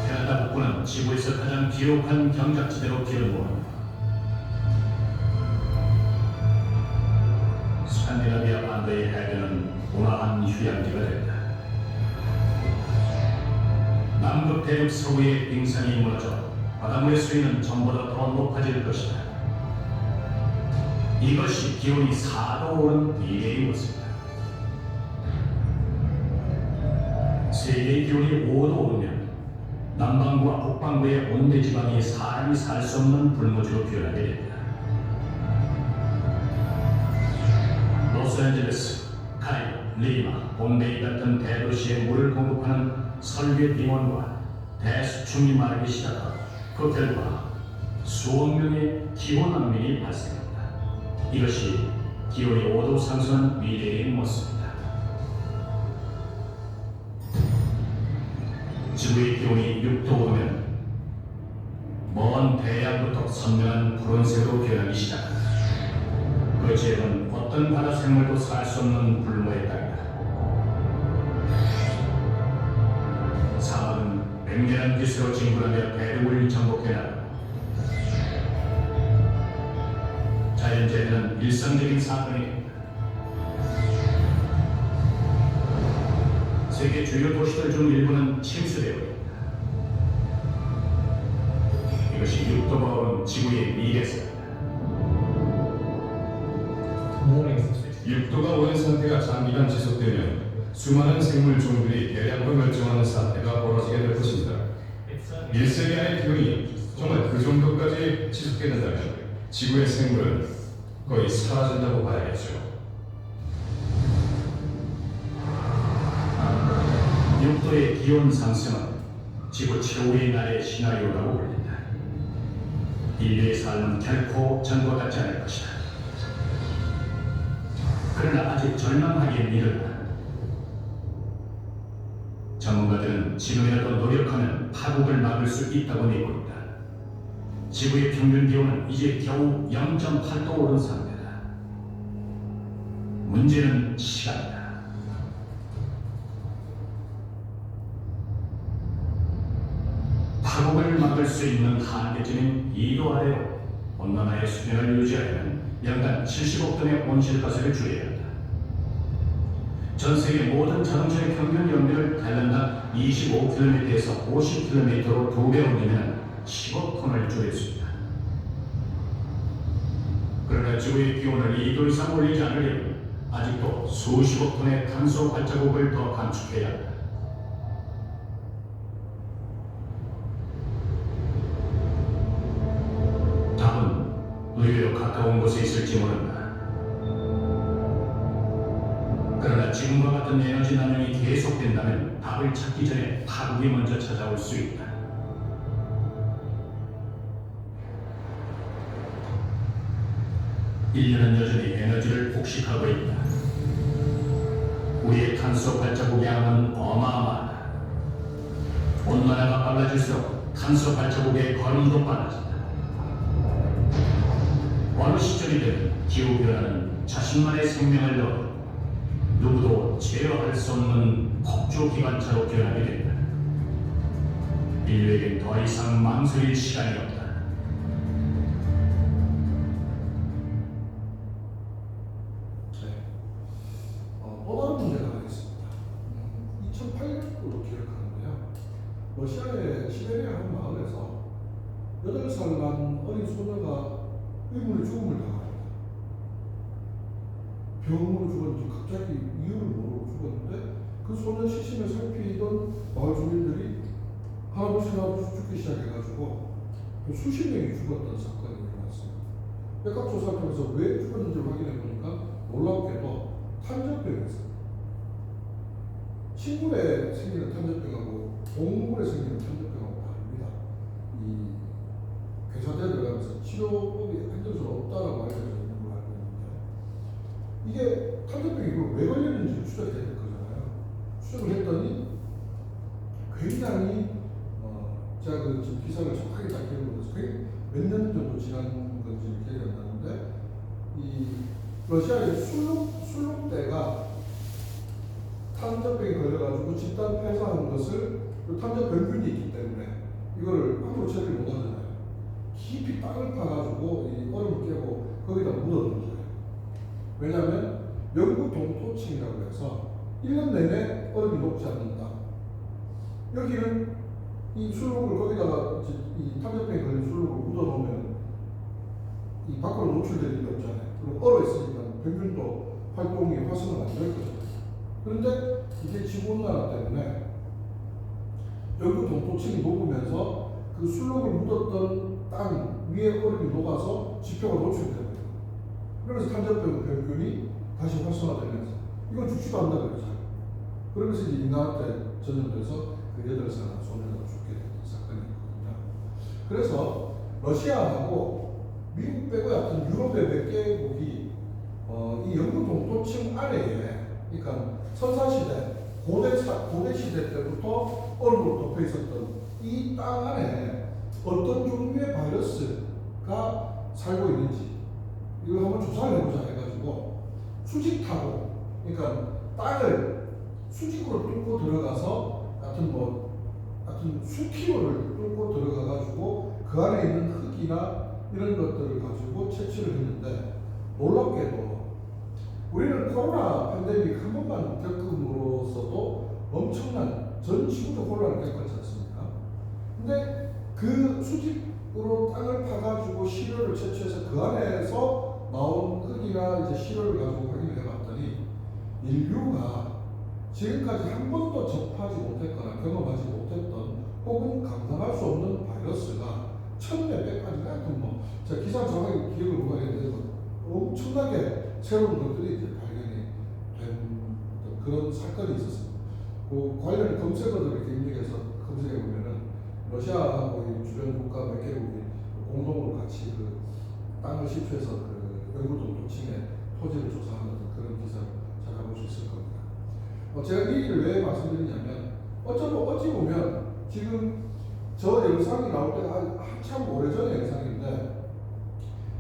캐나다 북부는 지구에서 가장 비옥한 경작지대로 기울어온다. 스칸디나비아 반도의 해변은 온화한 휴양지가 된다. 남극 대륙 서부의 빙산이 무너져 바닷물의 수위는 전보다 더 높아질 것이다. 이것이 기온이 4도 오른 미래의 모습이다. 세계의 기온이 5도 오르면 남반구와 북반구의 온대지방이 사람이 살 수 없는 불모지로 변하게 된다. 로스앤젤레스, 카이로, 리마, 봄베이 같은 대도시에 물을 공급하는 설계 빙원과 대수충이 마르기 시작하고 그 결과 수억 명의 기후 난민이 발생한다. 이것이 기온이 5도 상승한 미래의 모습이다. 지구의 기온이 6도 오르면 먼 대양부터 선명한 푸른색으로 변하기 시작한다. 그 지역은 어떤 바다 생물도 살 수 없는 불모의 땅이다. 자연빛으로 진군하며 대륙을 정복해 나가고 자연재해는 일상적인 사건이 됩니다. 세계 주요 도시들 중 일부는 침수되어 있다. 이것이 육도가 오는 지구의 미래사입니다. 육도가 오는 상태가 장기간 지속되면 수많은 생물 종들이 대량으로 멸종하는 사태가 벌어지게 될 것입니다. 1세기 안의 기온이 정말 그 정도까지 지속되게 된다면 지구의 생물은 거의 사라진다고 봐야겠죠. 육도의 기온 상승은 지구 최후의 날의 시나리오라고 불린다. 인류의 삶은 결코 전과 같지 않을 것이다. 그러나 아직 절망하기엔 이르다. 전문가들은 지금이라도 노력하면 파국을 막을 수 있다고 믿고 있다. 지구의 평균 기온은 이제 겨우 0.8도 오른 상태다. 문제는 시간이다. 파국을 막을 수 있는 한계점인 2도 아래로 온난화의 수준을 유지하려면 연간 70억 톤의 온실가스를 줄여야 한다. 전 세계 모든 자동차의 평균 연비를 갤런당 25km에서 50km로 2배 올리면 10억 톤을 줄일 수 있다. 그러나 지구의 기온을 2도 이상 올리지 않으려면 아직도 수십억 톤의 탄소 발자국을 더 감축해야 한다. 답은 의외로 가까운 곳에 있을지 모른다. 그러나 지금과 같은 에너지 나눔이 계속된다면 답을 찾기 전에 파국이 먼저 찾아올 수 있다. 인류는 여전히 에너지를 폭식하고 있다. 우리의 탄소 발자국 양은 어마어마하다. 온난화가 빨라질수록 탄소 발자국의 거리도 빨라진다. 어느 시절이든 기후변화는 자신만의 생명을 넣어 누구도 제어할 수 없는 폭주기관차로 변하게 된다. 인류에겐 더 이상 망설일 시간이 없다. 또 다른 문제가 하겠습니다. 2008년도로 기억하는데요. 러시아의 시베리아 한 마을에서 8살 난 어린 소녀가 의문의 죽음을 당합니다. 병으로 죽었는지 갑자기 이유를 모르고 죽었는데 그 소년 시신을 살피던 마을 주민들이 하나둘씩 죽기 시작해가지고 수십 명이 죽었던 사건이 일어났습니다. 백학 조사를 통해서 왜 죽었는지 확인해보니까 놀랍게도 탄저병이었습니다. 식물에 생기는 탄저병하고 동물에 생기는 탄저병하고 다릅니다. 이 괴사대에 들어가면서 치료법이 한정적으로 없다라고 알려져 있는 걸로 알고 있는데 이게 탄저병이 왜 걸렸는지 추적해야 될 거잖아요. 추적을 했더니 굉장히 제가 그 지금 기사를 정확하게 다 기억을 해서 몇 년 정도 지난 건지 기억이 안 나는데 이 러시아의 술록대가 탄저병에 걸려가지고 집단 폐사한 것을 탄저병균이 있기 때문에 이걸 함부로 처리를 못하잖아요. 깊이 땅을 파가지고 이 얼음을 깨고 거기다 묻어놓는 거예요. 왜냐하면 영구 동토층이라고 해서 1년 내내 얼음이 녹지 않는다. 여기는 이 술록을 거기다가 이 탄저병에 걸린 술록을 묻어놓으면 이 밖으로 노출될 일이 없잖아요. 그리고 얼어있으니까 병균도 활동이 활성화가 안 될 거잖아요. 그런데 이게 지구온난화 때문에 영구 동토층이 녹으면서 그 술록을 묻었던 땅 위에 얼음이 녹아서 지표가 노출됩니다. 그러면서 탄저병균이 다시 활성화되면서 이건 죽지도 않는다 그러죠. 그러면서 이제 인간한테 전염돼서 그 8살 소녀가 죽게 된 사건이 있거든요. 그래서 러시아하고 미국 빼고 하여튼 유럽의 몇 개국이 이 영구 동토층 아래에 그러니까 선사시대, 고대 시대 때부터 얼음으로 덮여 있었던 이 땅 안에 어떤 종류의 바이러스가 살고 있는지 이걸 한번 조사를 해보자 해가지고 수직타고 그러니까 땅을 수직으로 뚫고 들어가서 같은 뭐 하여튼 수키로를 뚫고 들어가가지고 그 안에 있는 흙이나 이런 것들을 가지고 채취를 했는데 놀랍게도 우리는 코로나 팬데믹 한 번만 겪음으로써도 엄청난 전 지구적 혼란을 겪었지 않습니까? 근데 그 수직으로 땅을 파가지고 시료를 채취해서 그 안에서 나온 흙이나 이제 시료를 가지고 확인을 해봤더니 인류가 지금까지 한 번도 접하지 못했거나 경험하지 못했던 혹은 감당할 수 없는 바이러스가 1000몇백까지 하여튼 뭐 제가 기사 정확하게 기억을 못하겠는데 엄청나게 새로운 것들이 이제 발견이 된 그런 사건이 있었습니다. 그 관련 검색어들을 이렇게 입력해서 검색해 보면은 러시아하고 이 주변 국가 몇 개국이 공동으로 같이 그 땅을 시추해서 그 영구동 도층의 토지를 조사하는 그런 기사를 찾아볼 수 있을 겁니다. 제가 이 얘기를 왜 말씀드리냐면 어찌 보면 지금 저 영상이 나올 때가 한참 오래전의 영상인데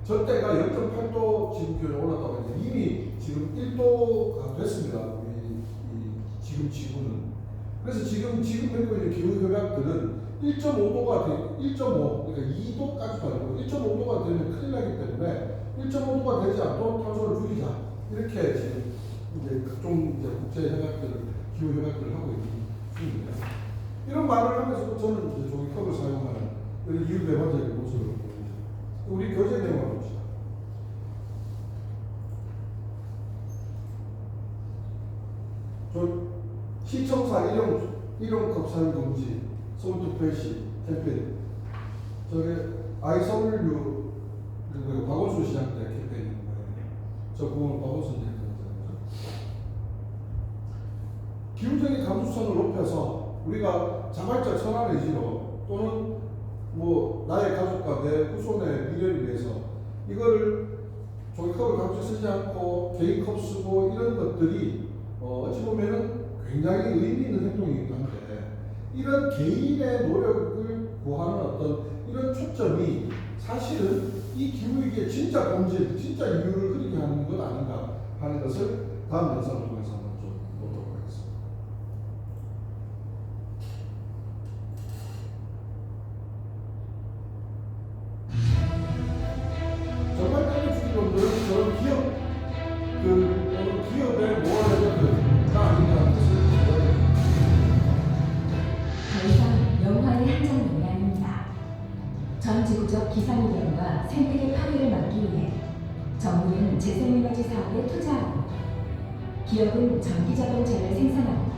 저 때가 0.8도 지금 기온이 올랐다고 했는데 이미 지금 1도가 됐습니다. 우리 지금 지구는. 그래서 지금 맺고 있는 기후협약들은 1.5도가 돼, 1.5, 그러니까 2도까지도 아니고 1.5도가 되면 큰일 나기 때문에 1.5도가 되지 않도록 탄소를 줄이자. 이렇게 지금 이제 각종 이제 국제협약들을, 기후협약들을 하고 있는 중입니다. 이런 말을 하면서도 저는 이제 종이컵을 사용하는 이런 이율배반적인 모습을 보입니다. 우리 교재 내용을 봅시다. 시청사 일용컵 사용 금지, 솔트 표시 캠페인. 저게 아이서울유 그리고 박원순 시장 때 캠페인인 거예요. 저 그건 박원순 대통령. 기후적인 감수성을 높여서 우리가 자발적 선한 의지로 또는 뭐 나의 가족과 내 후손의 미래를 위해서 이거를 종이컵을 감춰 쓰지 않고 개인 컵 쓰고 이런 것들이 어찌 보면은 굉장히 의미 있는 행동이기도 한데 이런 개인의 노력을 구하는 어떤 이런 초점이 사실은 이 기후위기의 진짜 본질, 진짜 이유를 흐리게 하는 것 아닌가 하는 것을 다음 영상을 통해서 한번 좀 보도록 하겠습니다. 정말 땅을 주기론들은 저런 기업의 모아내는 아닌가 하는 것을 더 이상 영화의 한 장면이 아닙니다. 전 지구적 기상이변과 생태계 파괴를 막기 위해 정부는 재생에너지 사업에 투자하고 기업은 전기자동차를 생산하고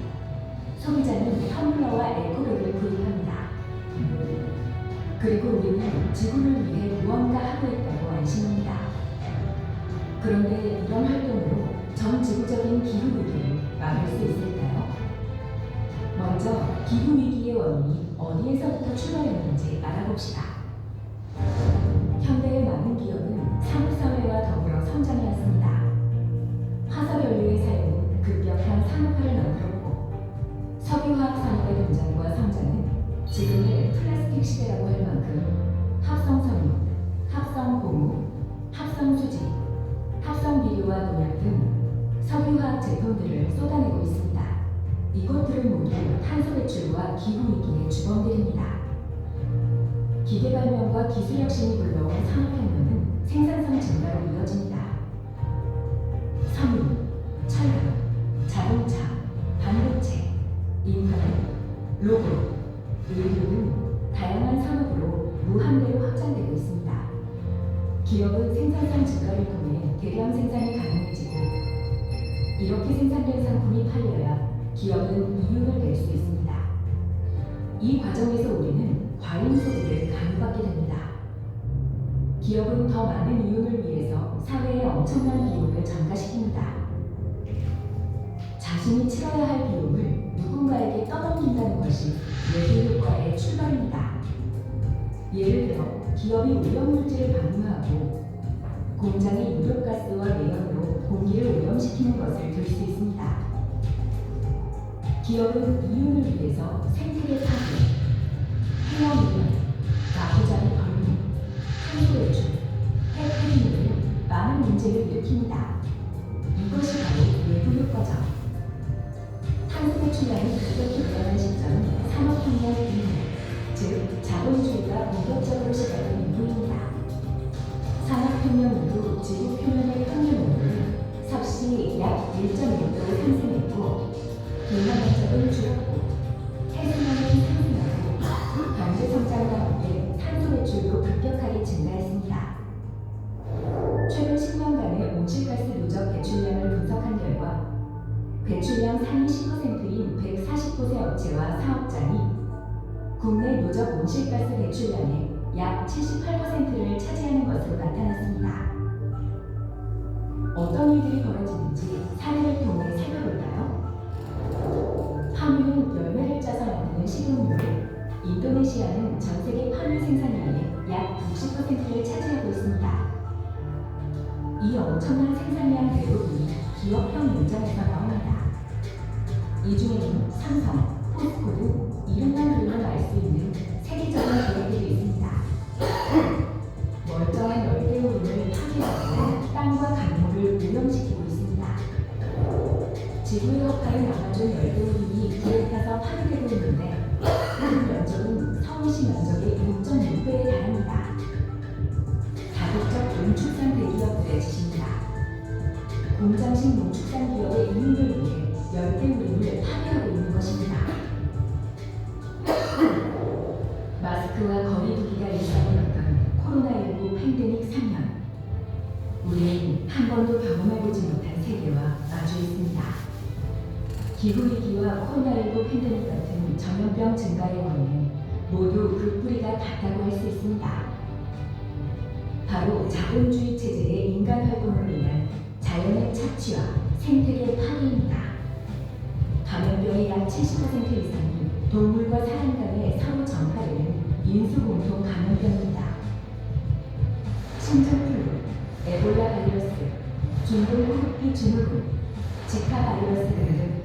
소비자는 텀블러와 에코백을 구입합니다. 그리고 우리는 지구를 위해 무언가 하고 있다고 안심합니다. 그런데 이런 활동으로 전 지구적인 기후위기를 막을 수 있을까요? 먼저 기후위기의 원인이 어디에서부터 출발했는지 알아봅시다. 현대의 많은 기업은 산업사회와 더불어 성장해왔습니다. 화석연료의 사용은 급격한 산업화를 만들었고 석유화학 산업의 등장과 성장은 지금의 플라스틱 시대라고 할 만큼 합성섬유, 합성고무, 합성수지, 합성비료와 농약 등 석유화학 제품들을 쏟아내고 있습니다. 이것들은 모두 탄소 배출과 기후위기의 주범들입니다. 기계 발명과 기술 혁신이 불러온 산업혁명은 생산성 증가로 이어집니다. 섬유, 철강, 자동차, 반도체, 인터넷, 로봇, 의료 등 다양한 산업으로 무한대로 확장되고 있습니다. 기업은 생산성 증가를 통해 대량 생산이 가능해지고 이렇게 생산된 상품이 팔려야 기업은 이윤을 낼 수 있습니다. 이 과정에서 우리는 과잉 소비를 강요받게 됩니다. 기업은 더 많은 이윤을 위해서 사회에 엄청난 비용을 전가시킵니다. 자신이 치러야 할 비용을 누군가에게 떠넘긴다는 것이 외교 효과의 출발입니다. 예를 들어 기업이 오염물질을 방류하고 공장의 유독가스와 매연으로 공기를 오염시키는 것을 들 수 있습니다. 기업은 이윤을 위해서 생태계 파괴, 해양오염, 가부장의 방류, 탄소 배출, 해프닝 등 많은 문제를 일으킵니다. 이것이 바로 외부 효과죠. 탄소 배출량이 급격히 늘어난 시점은 산업혁명 이후 시작된 인도입니다. 산업혁명 이후 지구 표면의 평균 온도는 섭씨 약 1.1도 상승했고 기후변화는 줄었고 해수면이 상승하고 경제성장과 함께 탄소 배출도 급격하게 증가했습니다. 최근 10년간의 온실가스 누적 배출량을 분석한 결과 배출량 상위 10%인 140곳의 업체와 사업장이 국내 누적 온실가스 배출량의 약 78%를 차지하는 것으로 나타났습니다. 어떤 일들이 벌어지는지 사례를 통해 살펴볼까요? 파뮤는 열매를 짜서 만드는 식용유로 인도네시아는 전 세계 파뮤 생산량의 약 60%를 차지하고 있습니다. 이 엄청난 생산량 대부분이 기업형 농장에서 나옵니다. 이 중에는 삼성, 포스코 등 이름만 들으면 알 수 있는 세계적인 기업들이 있습니다. 멀쩡한 열대우림을 파괴하고 땅과 강물을 오염시키고 있습니다. 지구의 허파에 남아준 열대우림이 기에 타서 파괴되고 있는데 그 면적은 서울시 면적의 6.6배에 달합니다. 다국적 농축산 대기업들의 짓입니다. 공장식 농축산 기업의 이익을 위해 열대우림을 파괴하고 있는 것입니다. 마스크와 거리두기가 일상이었던 코로나19 팬데믹 3년. 우리는 한 번도 경험해보지 못한 세계와 마주 있습니다. 기후위기와 코로나19 팬데믹 같은 전염병 증가의 원인은 모두 그 뿌리가 같다고 할 수 있습니다. 바로 자본주의 체제의 인간 활동으로 인한 자연의 착취와 생태계 파괴입니다. 감염병의 약 70% 이상이 동물과 사람 간에 서로 전파되는 인수공통 감염병입니다. 심장플루, 에볼라 바이러스, 중동호흡기 증후군, 지카 바이러스 등등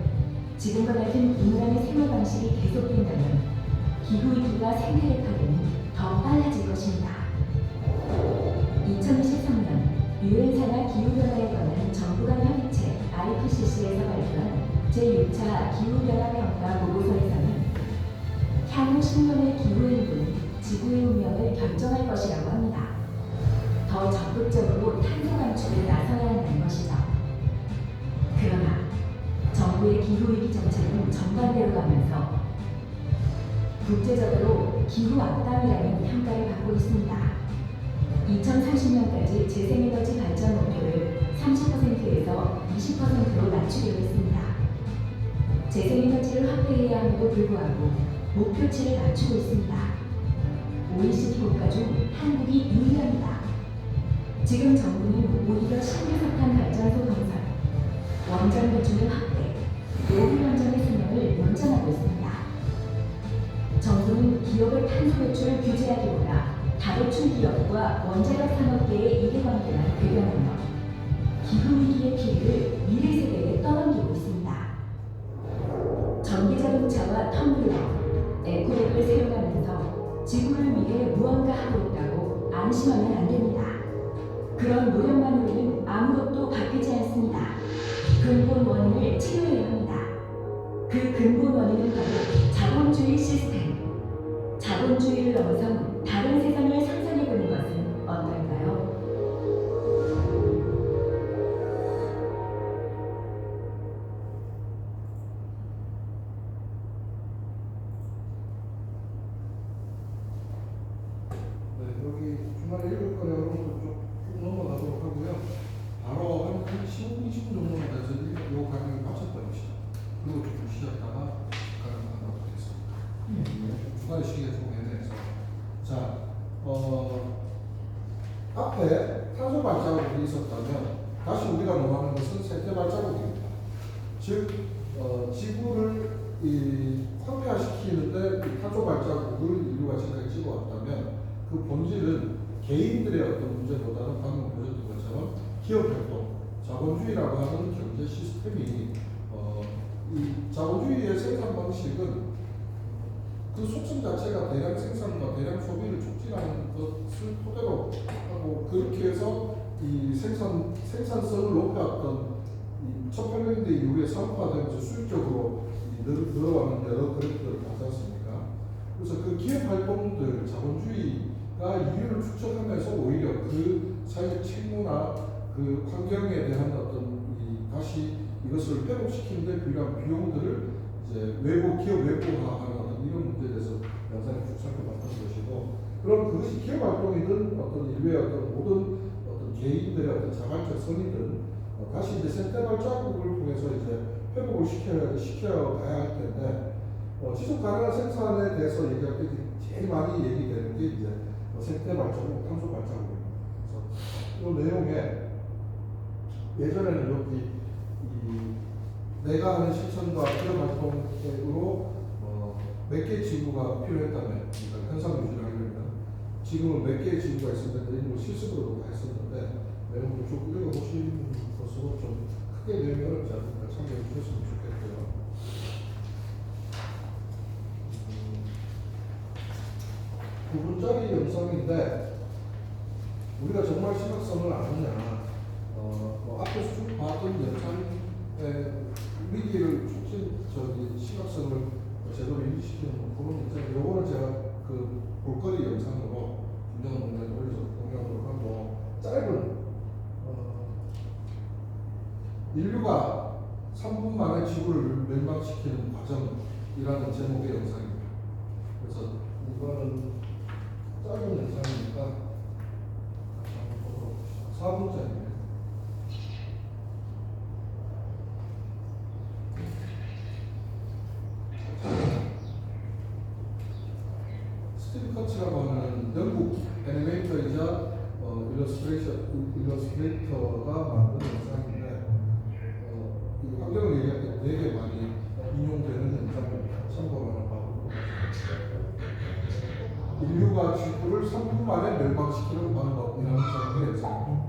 지금과 같은 인간의 생활 방식이 계속된다면 기후위기와 생태계 파괴는 더 빨라질 것입니다. 2023년 유엔산하 기후변화에 관한 정부 간 협의체 IPCC에서 발표한 제6차 기후변화 평가 보고서에서는 향후 10년의 기후행동이 지구의 운명을 결정할 것이라고 합니다. 더 적극적으로 탄소 감축에 나서야 한다는 것이죠. 그러나 정부의 기후위기 정책은 정반대로 가면서 국제적으로 기후 악담이라는 평가를 받고 있습니다. 2030년까지 재생에너지 발전 목표를 30%에서 20%로 낮추기로 했습니다. 재생에너지를 확대해야 함에도 불구하고 목표치를 낮추고 있습니다. OECD 국가 중 한국이 2위입니다. 지금 정부는 오히려 신규석탄 발전소 건설, 원전 배출을 확대, 노후원전의 수명을 연장하고 있습니다. 정부는 기업의 탄소 배출을 규제하기보다 다배출 기업과 원자력 산업계의 이해관계만 배경하며 기후위기의 피해를 미래 세대에 떠넘기고 있습니다. 전기자동차와 텀블러, 에코백을 사용하면서 지구를 위해 무언가 하고 있다고 안심하면 안 됩니다. 그런 노력만으로는 아무것도 바뀌지 않습니다. 근본 원인을 치료해야 합니다. 그 근본 원인은 바로 자본주의 시스템. 자본주의를 넘어선 다른 세상을 상상해보는 것은 어떨까요? 네, 여기 주말에 읽을 거라고 쭉 넘어가도록 하고요. 바로 한 15분, 20분 정도만 돼서 이 강의를 마쳤다고시죠. 그리고 좀 쉬었다가 강의를 하도록 하겠습니다. 주간의 시기에 소개해서 자, 앞에 탄소 발자국이 있었다면 다시 우리가 논하는 것은 생태 발자국입니다. 즉, 지구를 황폐화시키는데 이 탄소 발자국을 인류가 지금까지 찍어왔다면 그 본질은 개인들의 어떤 문제보다는 방금 보셨던 것처럼 기업 활동, 자본주의라고 하는 경제 시스템이 이 자본주의의 생산 방식은 그 속성 자체가 대량 생산과 대량 소비를 촉진하는 것을 토대로 하고 그렇게 해서 이 생산성을 높여왔던 1800년대 이후에 산업화되면서 수익적으로 늘어가는 여러 그래프들을 봤지 않습니까? 그래서 그 기업 활동들, 자본주의가 시설이나 그 환경에 대한 어떤 다시 이것을 회복시키는 데 필요한 비용들을 이제 기업 외부화하는 어떤 이런 문제에 대해서 영상을 쭉 살펴봤던 것이고, 그럼 그것이 기업 활동이든 어떤 인류의 어떤 모든 어떤 개인들의 어떤 자발적 선이든 다시 이제 생태 발자국을 통해서 이제 회복을 시켜야 가야 할 텐데, 지속 가능한 생산에 대해서 얘기할 때 제일 많이 얘기되는 게 이제 생태 발자국, 탄소 발자국입니다. 그래서 이 내용에 예전에는 여기 내가 하는 실천과 기업 활동으로 몇 개의 지구가 필요했다면, 그러니까 현상 유지를 하려면 지금은 몇 개의 지구가 있었는데 일부 실습으로도 다 했었는데, 내용을 쭉 읽어보시는 것으로 좀 크게 내용이 어렵지 않으니까 참고해 주셨으면 좋겠고요. 9분짜리 영상인데 우리가 정말 심각성을 아느냐, 앞에서 쭉 봤던 영상의 위기를 심각성을 제대로 인지시키는 그런 영상, 요거는 제가 그 볼거리 영상으로 김정은 동영에 올려서 공유하도록 하고, 짧은 인류가 3분 만에 지구를 멸망시키는 과정이라는 제목의 영상입니다. 그래서 이거는 짧은 영상이니까 같이 한번 보도록 합시다. 4분짜리입니다. 스티브 커츠라고 하는 영국 애니메이터이자 일러스트레이터가 만든 영상인데, 이 환경을 얘기할 때 되게 많이 인용되는 영상입니다. 참고하는 바로 인류가 지구를 3분 만에 멸망시키는 방법이라는 제목의 영상입니다.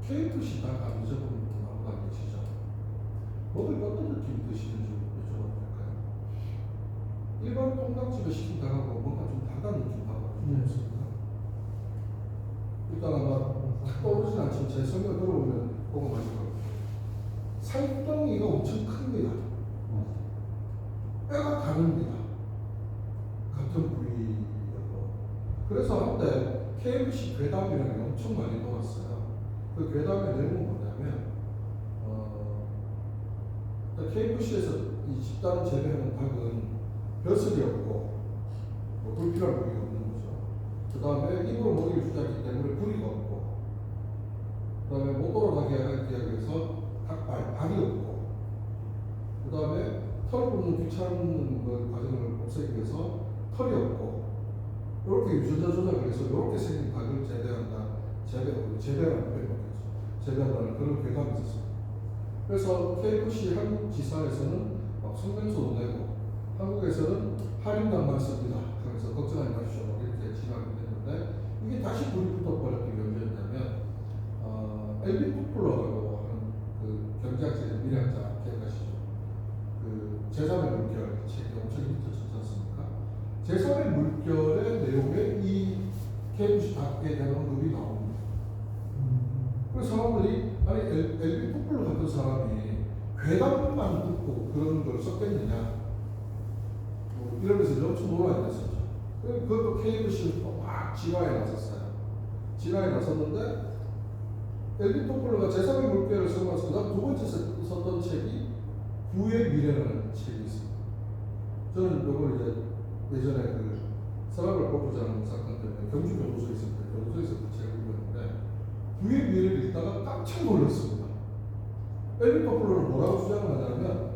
KFC 다 안 드셔보는 분 아무도 안 계시죠? 먹을 때 어떤 느낌 드시는지 여쭤봐도 될까요? 일반 통닭집에 시킨 닭하고 뭔가 좀 다른 느낌 받거든요. 없습니까? 일단 아마 딱 떠오르진 않지만 제 설명 들어보면 보고 마실 겁니다. 살덩이가 엄청 큽니다. 뼈가 다릅니다. 같은 부위여도. 그래서 한때 KFC 괴담이라는 게 엄청 많이 나왔어요. 그 괴담의 내용은 뭐냐면 KFC에서 이 집단 재배하는 닭은 벼슬이 없고 뭐 불필요한 부위가 없는 거죠. 그 다음에 입으로 먹이를 주지 않기 때문에 부리가 없고, 그 다음에 못 돌아가게 하기 위해서 닭발, 발이 없고, 그 다음에 털 뽑는 귀찮은 그 과정을 없애기 위해서 털이 없고, 이렇게 유전자 조작을 해서 이렇게 생긴 닭을 재배한다는 그런 괴담이 있었습니다. 그래서 KFC 한국 지사에서는 막 성명서도 내고, 한국에서는 할인당만 씁니다. 그래서 걱정하지 마십시오. 이렇게 진행이 됐는데, 이게 다시 불이 붙어버렸던 게 언제였냐면, 엘빈 토플러라고 하는 그 경제학자, 미래학자 기억하시죠? 그 제3의 물결 책이 엄청 히트쳤지 않습니까? 제3의 물결의 내용에 이 KFC 닭에 대한 언급이 나옵니다. 그래서 사람들이 아니 엘빈 토플러 같은 사람이 괴담만 듣고 그런 걸 썼겠느냐 뭐 이러면서 엄청 논란이 됐었죠. 그것도 KFC 막 진화에 나섰어요. 진화에 나섰는데 엘빈 토플러가 제3의 물결을 쓰면서 그다음 두 번째 썼던 책이 구의 미래라는 책이 있습니다. 저는 이걸 이제 예전에 그 서랍을 뽑고자는 사건 때문에 경주 교도소에 있을 때 교도소에서 그 책을 읽었는데 구의 미래를 읽다가 깜짝 놀랐습니다. 엘빈 토플러는 뭐라고 주장을 하냐면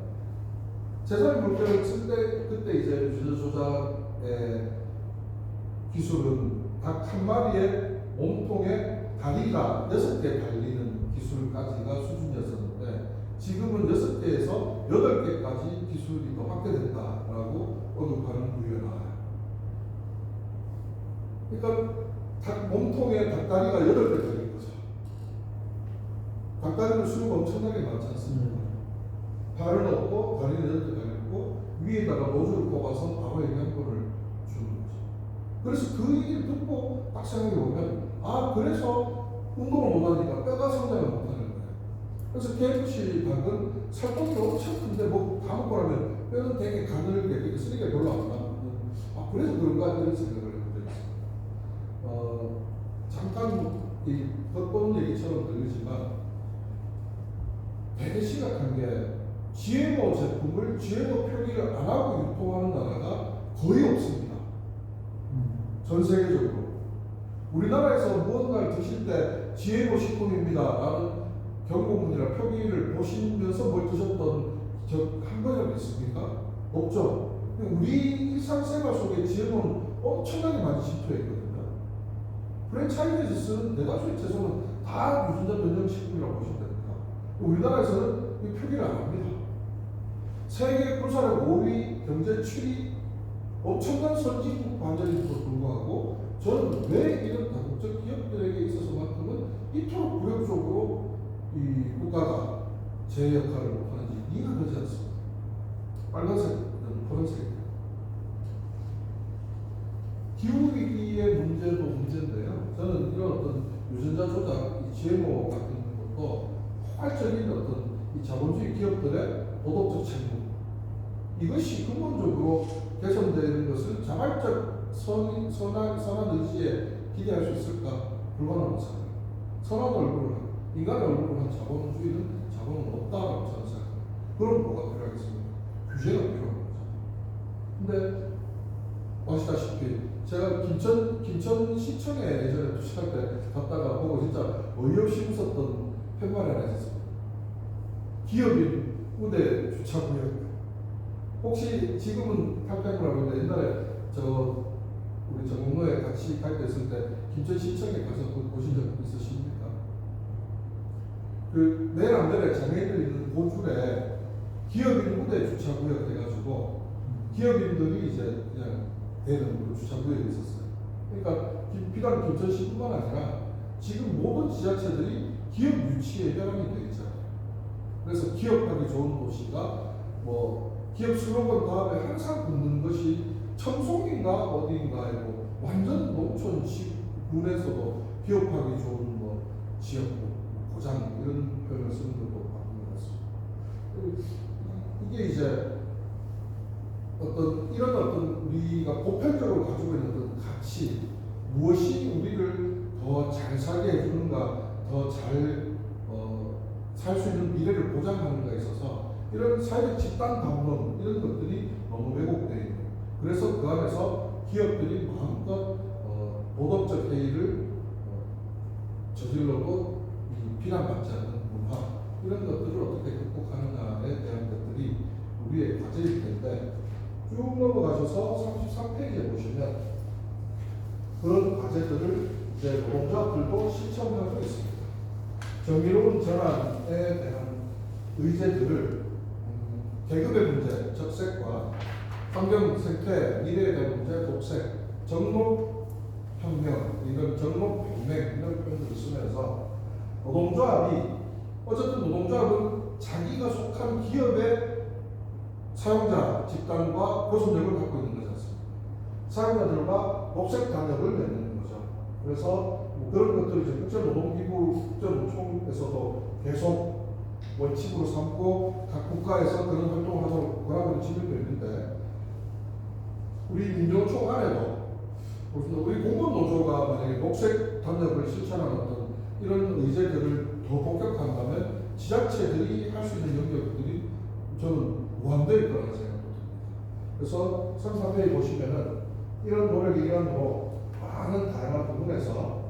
제3의 물결을 쓸 때 그때 이제 유전자 조작의 기술은 닭 한 마리의 몸통에 다리가 6개 달리는 기술까지가 수준이었었는데 지금은 6개에서 8개까지 기술이 더 확대됐다라고 언급하는 부위가 나와요. 그러니까 닭 몸통에 닭다리가 8개 달린 거죠. 닭다리는 수요가 엄청나게 많지 않습니까? 발은 없고 다리는 8개 달렸고 위에다가 노즐을 뽑아서 바로 영양분을 주는 거죠. 그래서 그 얘기를 듣고 딱 생각해 보면 아 그래서 운동을 못하니까 뼈가 성장을 못하는 거예요. 그래서 KFC 닭은 살코기가 엄청 큰데 뭐 다 먹고 나면 뼈는 되게 가늘게 쓰레기가 별로 안 나거든요. 아 그래서 그런가 이런 생각을 해본 적이 있어요. 잠깐 이 겉보는 얘기처럼 들리지만 되게 심각한 게 GMO 제품을 GMO 표기를 안 하고 유통하는 나라가 거의 없습니다. 전 세계적으로. 우리나라에서 무언가를 드실 때 GMO 식품입니다 라는 경고문이나 표기를 보시면서 뭘 드셨던 적 한 번이라도 있습니까? 없죠. 우리 일상생활 속에 GMO는 엄청나게 많이 침투했거든요. 프랜차이즈에서 쓰는 대다수의 채소는 다 유전자 변형 식품이라고 보시면 됩니다. 우리나라에서는 이 표기를 안 합니다. 세계 군사력 5위, 경제 7위, 엄청난 선진국 반전임에도 불구하고 저는 왜 이런 다국적 기업들에게 있어서만큼은 이토록 굴욕적으로 이 국가가 제 역할을 못하는지 이해가 되지 않습니다. 빨간색, 파란색. 기후위기의 문제도 문제인데요. 저는 이런 어떤 유전자 조작, 이 GMO 같은 것도 포괄적인 어떤 이 자본주의 기업들의 도덕적 책무 이것이 근본적으로 개선되는 것을 자발적 선한 의지에 기대할 수 있을까? 불가능한 사람. 선한 얼굴을 한, 인간의 얼굴을 한 자본주의는 자본은 없다라고 저는 생각합니다. 그럼 뭐가 필요하겠습니까? 규제가 필요한 거죠. 근데 아시다시피 제가 김천시청에 예전에 투시할 때 갔다가 보고 진짜 어이없이 웃었던 팻말이 하나 있었습니다. 기업인 우대 주차구역. 혹시 지금은 탈퇴하고 있는데 옛날에 우리 전공로에 같이 갈 때 있을 때 김천시청에 가서 보신 적 있으십니까? 그 내일 안 내일 장애인들이 있는 고줄에 기업인 우대 주차구역 해가지고 기업인들이 이제 그냥 되는 주차구역이 있었어요. 그러니까 비단 김천시뿐만 아니라 지금 모든 지자체들이 기업 유치에 혈안이 되어 있잖아요. 그래서 기업하기 좋은 도시가 뭐 기업 슬로건 다음에 항상 붙는 것이 청송인가 어디인가에 뭐 완전 농촌 시군에서도 기업하기 좋은 뭐 지역구, 고장 이런 표현을 쓰는 것도 많은 것 같습니다. 이게 이제 이런 우리가 보편적으로 가지고 있는 어떤 가치, 무엇이 우리를 더 잘 살게 해주는가, 더 잘 살 수 있는 미래를 보장하는 데 있어서 이런 사회적 집단 담론 이런 것들이 너무 왜곡되어 있는 거예요. 그래서 그 안에서 기업들이 마음껏 도덕적 해이를 저질러도 비난받지 않는 문화 이런 것들을 어떻게 극복하느냐에 대한 것들이 우리의 과제일 텐데 쭉 넘어가셔서 33페이지에 보시면 그런 과제들을 이제 노동자들도 실천하고 있습니다. 정의로운 전환에 대한 의제들을 계급의 문제, 적색과 환경 생태, 미래에 대한 문제, 독색, 정록혁명, 이런 정록혁명 이런 표현들을 쓰면서 노동조합이 어쨌든 노동조합은 자기가 속한 기업의 사용자 집단과 고소력을 갖고 있는 거지 않습니까? 사용자들과 녹색 단협을 맺는 거죠. 그래서 뭐 그런 것들을 이제 국제노동기구, 국제노총에서도 계속 원칙으로 삼고 각 국가에서 그런 활동을 하도록 권한을 지니고 있는데 우리 민주노총 안에도 우리 공무노조가 만약에 녹색 단협을 실천하는 어떤 이런 의제들을 더 본격화한다면 지자체들이 할 수 있는 영역들이 저는 무한대일 거라고 생각합니다. 그래서 33페이지 보시면은 이런 노력이 일환으로 많은 다양한 부분에서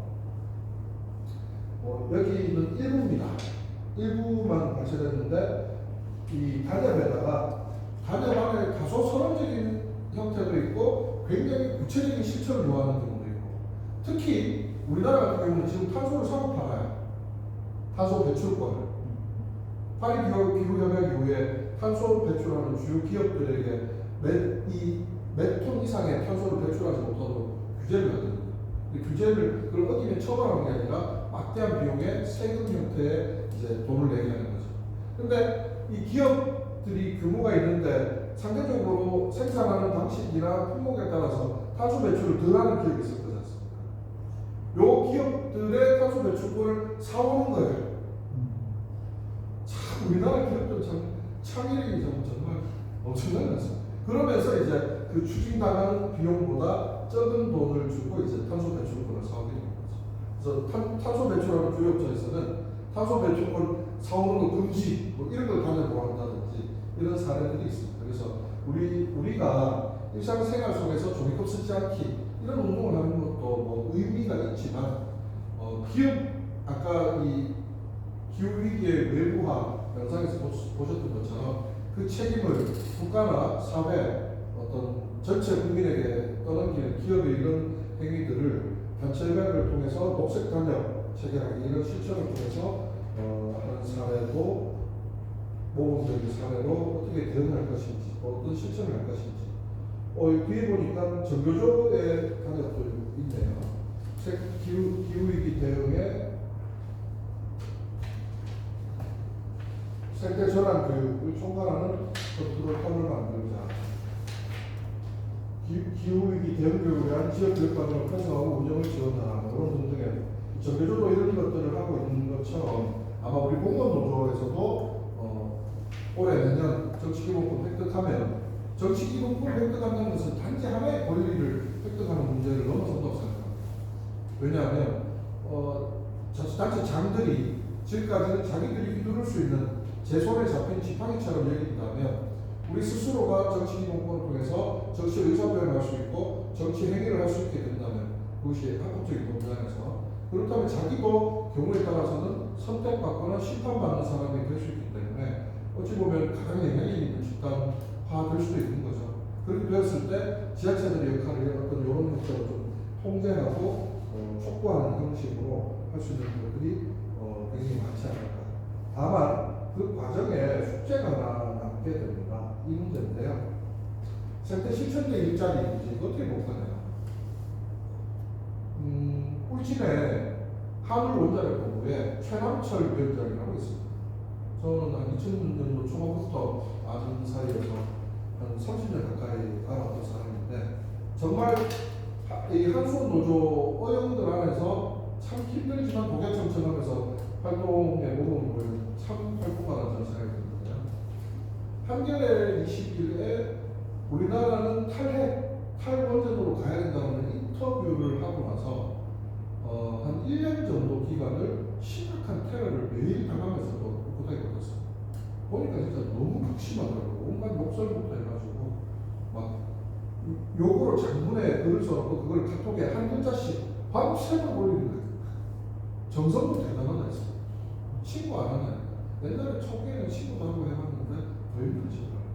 여기 있는 일부입니다. 일부만 발표됐는데 이 단협에다가 단협 안에 다소 선언적인 형태도 있고 굉장히 구체적인 실천을 요하는 경우도 있고 특히 우리나라 같은 경우는 지금 탄소를 사업하나요? 탄소 배출권을 파리 기후협약 이후에 탄소 배출하는 주요 기업들에게 몇 톤 이상의 탄소를 배출하지 못하도록 규제를 하거든요. 규제를 그걸 어기면 처벌하는 게 아니라 막대한 비용의 세금 형태의 이제 돈을 내게 하는 거죠. 근데 이 기업들이 규모가 있는데 상대적으로 생산하는 방식이나 품목에 따라서 탄소 배출을 덜 하는 기업이 있을 거지 않습니까? 요 기업들의 탄소 배출권을 사오는 거예요. 참 우리나라 기업들 참 창의력이 정말 엄청나게 많습니다. 그러면서 이제 그 추진당하는 비용보다 적은 돈을 주고 이제 탄소 배출권을 사오게 되는 거죠. 그래서 탄소 배출하는 주요업체에서는 탄소 배출권 사오는 거 금지 뭐 이런 걸 단연으로 한다든지 이런 사례들이 있습니다. 그래서 우리가 일상생활 속에서 종이컵 쓰지 않기 이런 운동을 하는 것도 뭐 의미가 있지만 기업 아까 이 기후위기의 외부화 영상에서 보셨던 것처럼 그 책임을 국가나 사회 어떤 전체 국민에게 떠넘기는 기업의 이런 행위들을 단체협약을 통해서 녹색 단협 체결하기 이런 실천을 통해서 하는 사례도 모범적인 사례로 어떻게 대응할 것인지 어떤 실천을 할 것인지 뒤에 보니까 전교조의 단협도 있네요. 기후위기 대응에 생태 전환 교육을 총괄하는 컨트롤 만들자. 기후위기 대응 교육을 위한 지역 교육과정을 편성하고 운영을 지원하는 이런 등등의 전교조도 이런 것들을 하고 있는 것처럼 아마 우리 공무원노조에서도 올해 내년 정치기본권 획득하면 정치기본권 획득한다는 것은 단지 하나의 권리를 획득하는 문제를 넘어선다고 생각합니다. 왜냐하면 자치단체장들이 지금까지는 자기들이 휘두를 수 있는 제 손에 잡힌 지팡이처럼 여긴다면 우리 스스로가 정치기본권을 통해서 정치 의사표현을 할 수 있고 정치 행위를 할 수 있게 된다면 그것이 합법적인 논란에서 그렇다면 자기도 경우에 따라서는 선택받거나 심판받는 사람이 될 수 있기 때문에 어찌 보면 가장 영향이 있는 집단화 될 수도 있는 거죠. 그렇게 되었을 때 지자체들의 역할을 어떤 이런 형태로 좀 통제하고 촉구하는 형식으로 할 수 있는 것들이 굉장히 많지 않을까. 다만 그 과정에 숙제가 하나 남게 됩니다. 이 문제인데요. 생태 실천적 일자리 문제 이거 어떻게 볼 거냐. 울진에 한울 원자력 본부에 최남철 위원장이라고 있습니다. 저는 한 2000년도 초반부터 아는 사이여서 한 30년 가까이 알았던 사람인데 정말 이 한수원 노조 어영들 안에서 참 힘들지만 독야청청하면서 활동의 모범을 보이는 참 활동가라는 저는 생각이 듭니다. 한겨레 20일에 우리나라는 탈원전으로 가야 된다는 인터뷰를 하고 나서 한 1년 정도 기간을 심각한 테러를 매일 당하면서도 못하게 됐어요. 보니까 진짜 너무 극심하더라고요. 온갖 목소리부터 해가지고 막 욕으로 장문에 글을 써놓고 그걸 카톡에 한 글자씩 바로 세번 올리는 거예요. 정성도 대단하다 했어요. 친구 안 하나요? 옛날에 초기에는 친구도 하고 해봤는데 더 힘들지더라고요.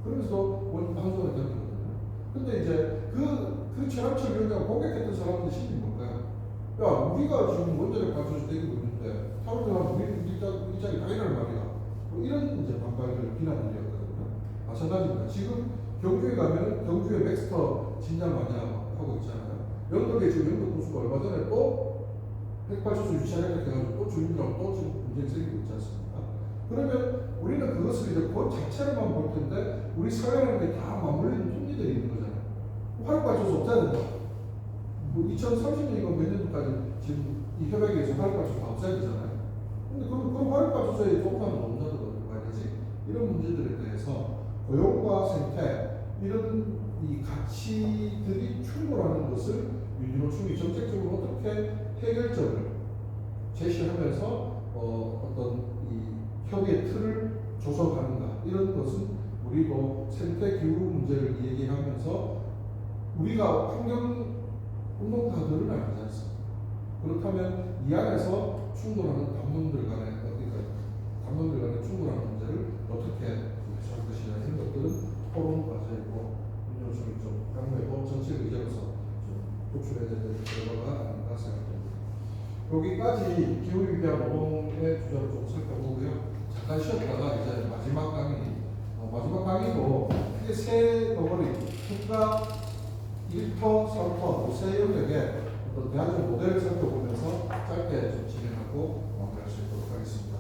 그러면서 한수원에 다녔거든요. 근데 이제 그 최남철 위원장을 공격했던 사람들 심리 뭘까요? 야, 우리가 지금 원자력 발전소 되고 있는데 타월들하고 우리 짝이 다이라는 말이야. 뭐 이런 이제 반발들, 비난들이었거든요. 마찬가지입니다. 지금 경주에 가면 경주에 맥스터 진장 많이 하고 있잖아요. 영덕에 지금 영덕군수가 얼마 전에 또 핵발전소 유치하겠다 해가지고 또 주민들하고 또 지금 문제가 생기고 있지 않습니까? 그러면 우리는 그것을 이제 그 자체로만 볼 텐데 우리 사회라는 게 다 맞물리는 통리들이 있는 거잖아요. 화력발전소 없애야 된다. 뭐 2030년이고 몇 년도까지 지금 이 협약에서 화력발전소 다 없애야 되잖아요. 근데 그럼 화력발전소에 조금만 넘자도 가야지. 이런 문제들에 대해서 고용과 생태 이런 이 가치들이 충돌하는 것을 민주노총이 정책적으로 어떻게 해결점을 제시하면서 어떤 이 협의의 틀을 조성하는가 이런 것은 우리도 생태 기후 문제를 얘기하면서 우리가 환경 운동가들은 아니지 않습니까? 그렇다면 이 안에서 충돌하는 담론들 간의 충돌하는 문제를 어떻게 해소할 것이냐 이런 것들은 토론 과제이고 민주노총이 좀 강조하고 정책 의제로서 좀 도출해야 될 결과가 아닌가 생각합니다. 여기까지 기후에 대한 노동의 주제를 좀 살펴보고요. 잠깐 쉬었다가 이제 마지막 강의도 이게 세 덩어리 국가 1터, 3터 세 영역의 어떤 대안적 모델을 살펴보면서 짧게 좀 진행하고 마무리할 수 있도록 하겠습니다.